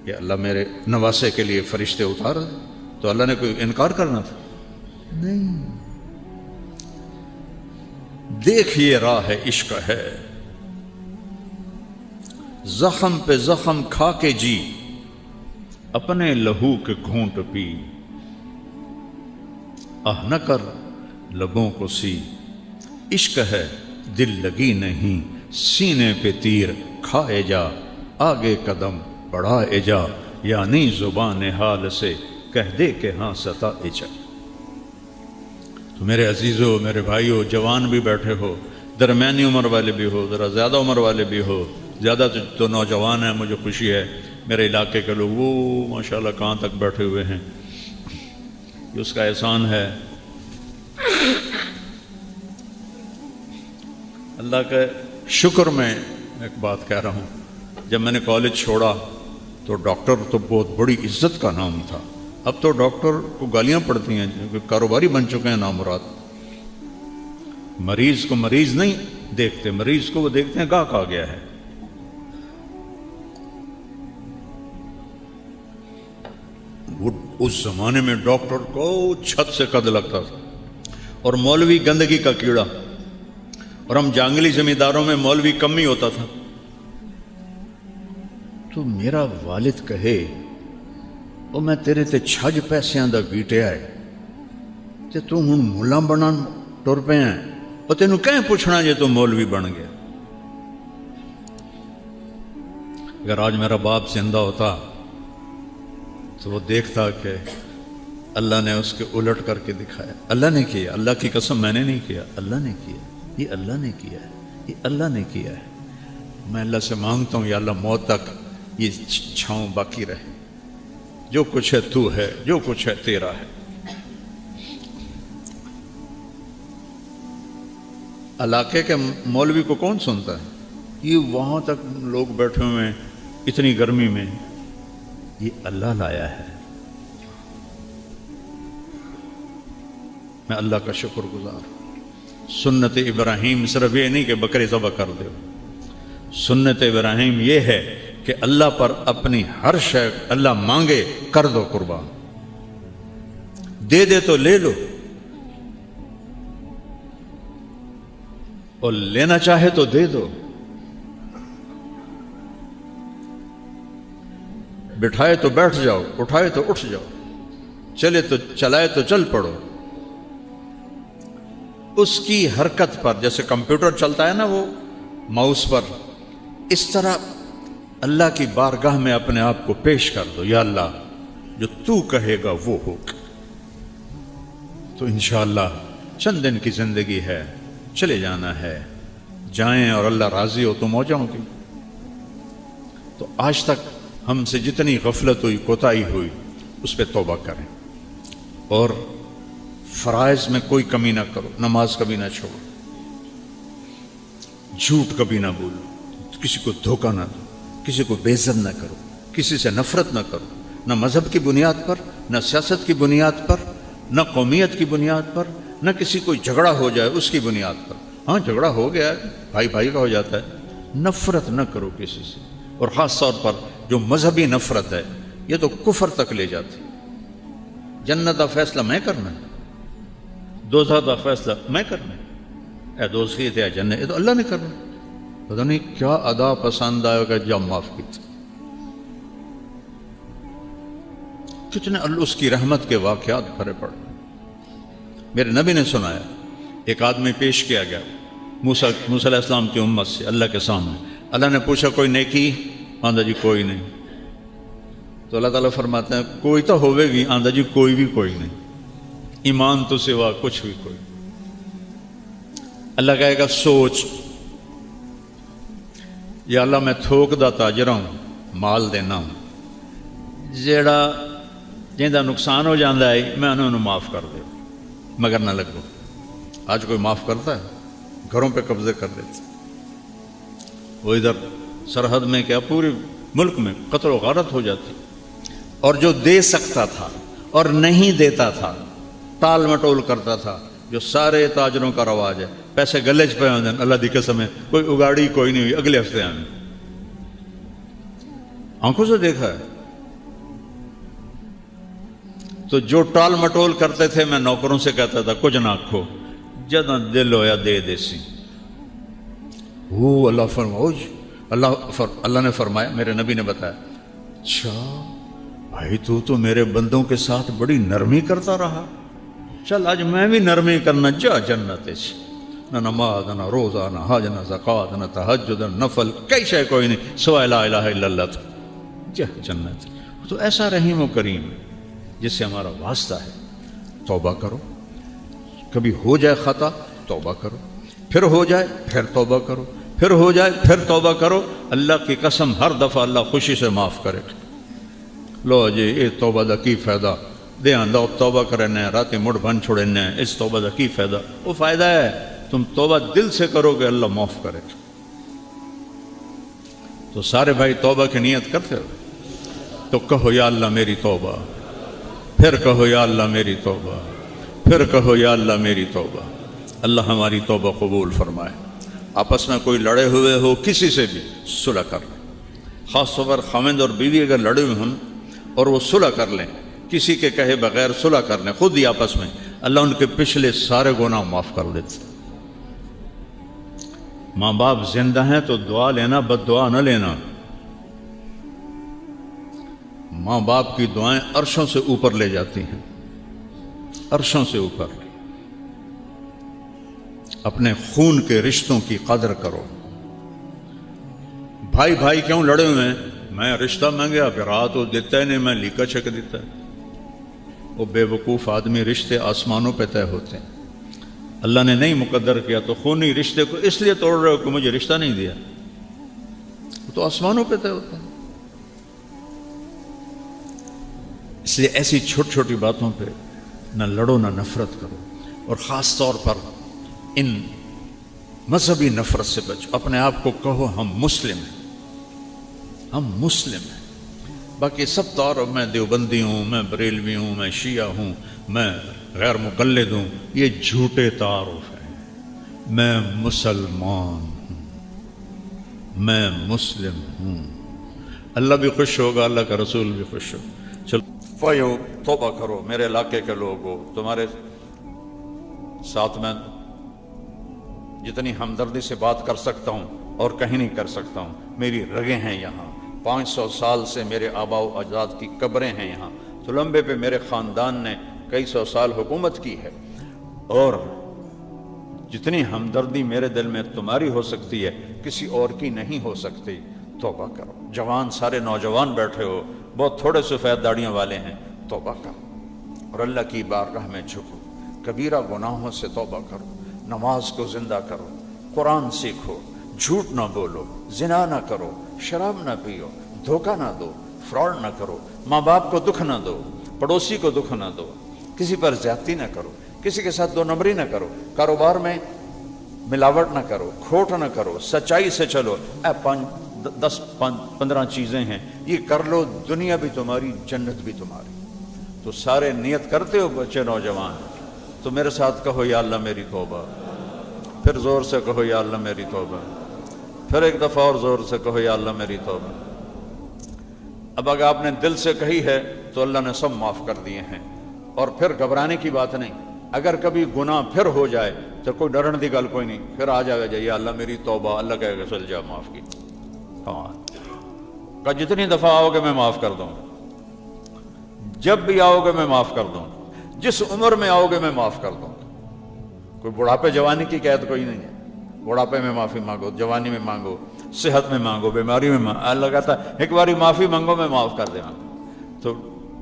کہ اللہ میرے نواسے کے لیے فرشتے اتار دے، تو اللہ نے کوئی انکار کرنا تھا؟ نہیں۔ دیکھیے راہ عشق ہے، زخم پہ زخم کھا کے جی، اپنے لہو کے گھونٹ پی، آہ نہ کر لبوں کو سی، عشق ہے دل لگی نہیں، سینے پہ تیر کھائے جا، آگے قدم بڑھائے جا، یعنی زبان حال سے کہہ دے کہ ہاں ستائے جا۔ تو میرے عزیزو، میرے بھائیو، جوان بھی بیٹھے ہو، درمیانی عمر والے بھی ہو، ذرا زیادہ عمر والے بھی ہو، زیادہ تو نوجوان ہیں، مجھے خوشی ہے میرے علاقے کے لوگ وہ ماشاءاللہ کہاں تک بیٹھے ہوئے ہیں، یہ اس کا احسان ہے۔ اللہ کا شکر میں ایک بات کہہ رہا ہوں، جب میں نے کالج چھوڑا تو ڈاکٹر تو بہت بڑی عزت کا نام تھا، اب تو ڈاکٹر کو گالیاں پڑتی ہیں کیونکہ کاروباری بن چکے ہیں نامراد۔ مریض کو مریض نہیں دیکھتے، مریض کو وہ دیکھتے ہیں گاہک آ گیا ہے۔ وہ اس زمانے میں ڈاکٹر کو چھت سے قد لگتا تھا، اور مولوی گندگی کا کیڑا، اور ہم جانگلی زمینداروں میں مولوی کم ہی ہوتا تھا۔ تو میرا والد کہے وہ میں تیرے تے چھج پیسیاں دا ویٹیا ہے تے تو ہن ملا بنن ٹر پے ہیں وہ تینوں کہیں پوچھنا جے تو مولوی بن گیا. اگر آج میرا باپ زندہ ہوتا تو وہ دیکھتا کہ اللہ نے اس کے الٹ کر کے دکھایا. اللہ نے کیا, اللہ کی قسم میں نے نہیں کیا, اللہ نے کیا, یہ اللہ نے کیا ہے, یہ اللہ نے کیا ہے. میں اللہ سے مانگتا ہوں یا اللہ موت تک یہ چھاؤں باقی رہے. جو کچھ ہے تو ہے, جو کچھ ہے تیرا ہے. علاقے کے مولوی کو کون سنتا ہے؟ یہ وہاں تک لوگ بیٹھے ہوئے ہیں اتنی گرمی میں, یہ اللہ لایا ہے. میں اللہ کا شکر گزار. سنت ابراہیم صرف یہ نہیں کہ بکرے ذبح کر دو. سنت ابراہیم یہ ہے کہ اللہ پر اپنی ہر شے اللہ مانگے کر دو قربان. دے دے تو لے لو, اور لینا چاہے تو دے دو. بٹھائے تو بیٹھ جاؤ, اٹھائے تو اٹھ جاؤ, چلے تو چلائے تو چل پڑو. اس کی حرکت پر, جیسے کمپیوٹر چلتا ہے نا وہ ماؤس پر, اس طرح اللہ کی بارگاہ میں اپنے آپ کو پیش کر دو. یا اللہ جو تو کہے گا وہ ہوگا. تو انشاءاللہ چند دن کی زندگی ہے, چلے جانا ہے. جائیں اور اللہ راضی ہو تو موجیں ہوگی. تو آج تک ہم سے جتنی غفلت ہوئی, کوتاہی ہوئی, اس پہ توبہ کریں. اور فرائض میں کوئی کمی نہ کرو. نماز کبھی نہ چھوڑو, جھوٹ کبھی نہ بولو, کسی کو دھوکہ نہ دو, کسی کو بے عزت نہ کرو, کسی سے نفرت نہ کرو, نہ مذہب کی بنیاد پر, نہ سیاست کی بنیاد پر, نہ قومیت کی بنیاد پر, نہ کسی کوئی جھگڑا ہو جائے اس کی بنیاد پر. ہاں جھگڑا ہو گیا ہے, بھائی بھائی کا ہو جاتا ہے, نفرت نہ کرو کسی سے. اور خاص طور پر جو مذہبی نفرت ہے یہ تو کفر تک لے جاتی. جنت کا فیصلہ میں کرنا ہے, دوزخ کا فیصلہ میں کرنا ہے. اے دوزخی تھے یا جنت, یہ تو اللہ نے کرنا. پتہ نہیں کیا ادا پسند آئے گا جب معاف کی. کتنے اس کی رحمت کے واقعات بھرے پڑے. میرے نبی نے سنایا, ایک آدمی پیش کیا گیا موسیٰ علیہ السلام کی امت سے اللہ کے سامنے. اللہ نے پوچھا کوئی نیکی؟ آندھا جی کوئی نہیں. تو اللہ تعالیٰ فرماتے ہیں کوئی تو ہوئے گی. آندھا جی کوئی بھی کوئی نہیں. ایمان تو سوا کچھ بھی کوئی. اللہ کہے گا سوچ, یا اللہ میں تھوک دا تاجر ہوں, مال دینا ہوں, جیڑا جہاں نقصان ہو جاتا ہے میں انہوں معاف کر دے, مگر نہ لگو. آج کوئی معاف کرتا ہے؟ گھروں پہ قبضے کر دیتے. وہ ادھر سرحد میں کیا پورے ملک میں قتل و غارت ہو جاتی. اور جو دے سکتا تھا اور نہیں دیتا تھا, ٹال مٹول کرتا تھا, جو سارے تاجروں کا رواج ہے, پیسے گلے چ پہ ہوتے ہیں. اللہ دی قسم ہے کوئی اگاڑی کوئی نہیں ہوئی, اگلے ہفتے آنے. آنکھوں سے دیکھا ہے. تو جو ٹال مٹول کرتے تھے میں نوکروں سے کہتا تھا کچھ نہ کھو, جداں دل ہویا دے دیسی. وہ اللہ فرماؤ, اللہ نے فرمایا, میرے نبی نے بتایا, اچھا بھائی تو میرے بندوں کے ساتھ بڑی نرمی کرتا رہا, چل آج میں بھی نرمی کرنا. جا جنت سے, نہ نماز, نہ روزہ, نہ حج, نہ زکوٰۃ, نہ تہجد, نہ نفل, کئی شے کوئی نہیں سوائے لا الہ الا اللہ. تو جا جنت. تو ایسا رحیم و کریم جس سے ہمارا واسطہ ہے. توبہ کرو, کبھی ہو جائے خطا توبہ کرو, پھر ہو جائے پھر توبہ کرو, پھر ہو جائے پھر توبہ کرو. اللہ کی قسم ہر دفعہ اللہ خوشی سے معاف کرے. لو جی یہ توبہ دا کی فائدہ, دے آندہ توبہ کرنے راتی مڑ بن چھوڑنے, اس توبہ دا کی فائدہ؟ وہ فائدہ ہے تم توبہ دل سے کرو گے اللہ معاف کرے. تو سارے بھائی توبہ کی نیت کرتے ہو تو کہو یا اللہ میری توبہ, پھر کہو یا اللہ میری توبہ, پھر کہو یا اللہ میری توبہ. اللہ ہماری توبہ قبول فرمائے. آپس میں کوئی لڑے ہوئے ہو کسی سے بھی صلح کر لیں. خاص طور پر خاوند اور بیوی اگر لڑے ہوئے ہوں اور وہ صلح کر لیں, کسی کے کہے بغیر صلح کر لیں خود ہی آپس میں, اللہ ان کے پچھلے سارے گناہ معاف کر دیتے. ماں باپ زندہ ہیں تو دعا لینا, بد دعا نہ لینا. ماں باپ کی دعائیں عرشوں سے اوپر لے جاتی ہیں، عرشوں سے اوپر۔ اپنے خون کے رشتوں کی قدر کرو۔ بھائی بھائی کیوں لڑے ہوئے ہیں؟ میں رشتہ مانگیا پھر تو دیتا ہی نہیں، میں لیکا چھک دیتا ہے۔ وہ بے وقوف آدمی، رشتے آسمانوں پہ طے ہوتے ہیں، اللہ نے نہیں مقدر کیا تو خونی رشتے کو اس لیے توڑ رہے ہو کہ مجھے رشتہ نہیں دیا، وہ تو آسمانوں پہ طے ہوتے ہیں۔ اس لیے ایسی چھوٹی چھوٹی باتوں پہ نہ لڑو نہ نفرت کرو، اور خاص طور پر ان مذہبی نفرت سے بچو۔ اپنے آپ کو کہو ہم مسلم ہیں، ہم مسلم ہیں۔ باقی سب تعارف، میں دیوبندی ہوں، میں بریلوی ہوں، میں شیعہ ہوں، میں غیر مقلد ہوں، یہ جھوٹے تعارف ہیں۔ میں مسلمان ہوں، میں مسلم ہوں، اللہ بھی خوش ہوگا، اللہ کا رسول بھی خوش ہوگا۔ چلو فیو توبہ کرو میرے علاقے کے لوگوں، تمہارے ساتھ میں جتنی ہمدردی سے بات کر سکتا ہوں اور کہیں نہیں کر سکتا ہوں۔ میری رگیں ہیں یہاں، 500 سال سے میرے آباء و اجداد کی قبریں ہیں یہاں، تلمبے پہ میرے خاندان نے کئی سو سال حکومت کی ہے، اور جتنی ہمدردی میرے دل میں تمہاری ہو سکتی ہے کسی اور کی نہیں ہو سکتی۔ توبہ کرو۔ جوان سارے نوجوان بیٹھے ہو، بہت تھوڑے سفید داڑیوں والے ہیں، توبہ کرو اور اللہ کی بارگاہ میں جھکو، کبیرہ گناہوں سے توبہ کرو، نماز کو زندہ کرو، قرآن سیکھو، جھوٹ نہ بولو، زنا نہ کرو، شراب نہ پیو، دھوکہ نہ دو، فراڈ نہ کرو، ماں باپ کو دکھ نہ دو، پڑوسی کو دکھ نہ دو، کسی پر زیادتی نہ کرو، کسی کے ساتھ 2 نمبری نہ کرو، کاروبار میں ملاوٹ نہ کرو، کھوٹ نہ کرو، سچائی سے چلو۔ 10-15 چیزیں ہیں، یہ کر لو، دنیا بھی تمہاری، جنت بھی تمہاری۔ تو سارے نیت کرتے ہو بچے نوجوان، تو میرے ساتھ کہو یا اللہ میری توبہ، پھر زور سے کہو یا اللہ میری توبہ، پھر ایک دفعہ اور زور سے کہو یا اللہ میری توبہ۔ اب اگر آپ نے دل سے کہی ہے تو اللہ نے سب معاف کر دیے ہیں، اور پھر گھبرانے کی بات نہیں۔ اگر کبھی گناہ پھر ہو جائے تو کوئی ڈرن دی گل کوئی نہیں، پھر آ جائے گا یا اللہ میری توبہ، اللہ کہے گا چل جا معاف کی۔ ہاں کہ جتنی دفعہ آؤ گے میں معاف کر دوں، جب بھی آؤ گے میں معاف کر دوں، جس عمر میں آؤ گے میں معاف کر دوں۔ کوئی بڑھاپے جوانی کی قید کوئی نہیں ہے، بڑھاپے میں معافی مانگو، جوانی میں مانگو، صحت میں مانگو، بیماری میں مانگو، اللہ کہتا ہے ایک باری معافی مانگو میں معاف کر دے گا۔ تو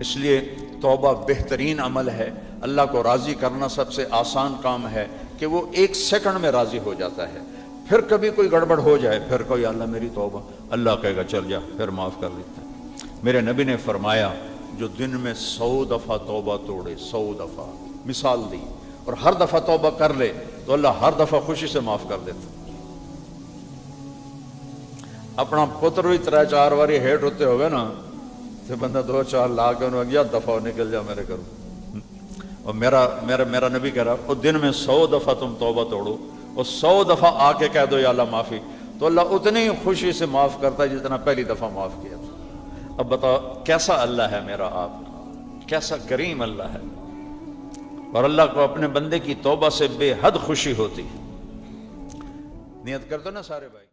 اس لیے توبہ بہترین عمل ہے، اللہ کو راضی کرنا سب سے آسان کام ہے کہ وہ 1 سیکنڈ میں راضی ہو جاتا ہے۔ پھر کبھی کوئی گڑبڑ ہو جائے پھر کوئی اللہ میری توبہ، اللہ کہے گا چل جا، پھر معاف کر دیتا ہے۔ میرے نبی نے فرمایا جو دن میں 100 دفعہ توبہ توڑے، 100 دفعہ مثال دی، اور ہر دفعہ توبہ کر لے تو اللہ ہر دفعہ خوشی سے معاف کر دیتا۔ اپنا پتر بھی 3-4 باری ہیٹ ہوتے ہوگے نا تو بندہ 2-4 لاکھ انہوں یا دفعہ نکل جا میرے گھروں۔ اور میرا نبی کہہ رہا وہ دن میں 100 دفعہ تم توبہ توڑو اور 100 دفعہ آ کے کہہ دو یا اللہ معافی، تو اللہ اتنی ہی خوشی سے معاف کرتا ہے جتنا پہلی دفعہ معاف کیا تھا۔ اب بتاؤ کیسا اللہ ہے میرا آپ کا، کیسا کریم اللہ ہے، اور اللہ کو اپنے بندے کی توبہ سے بے حد خوشی ہوتی ہے۔ نیت کر دو نا سارے بھائی۔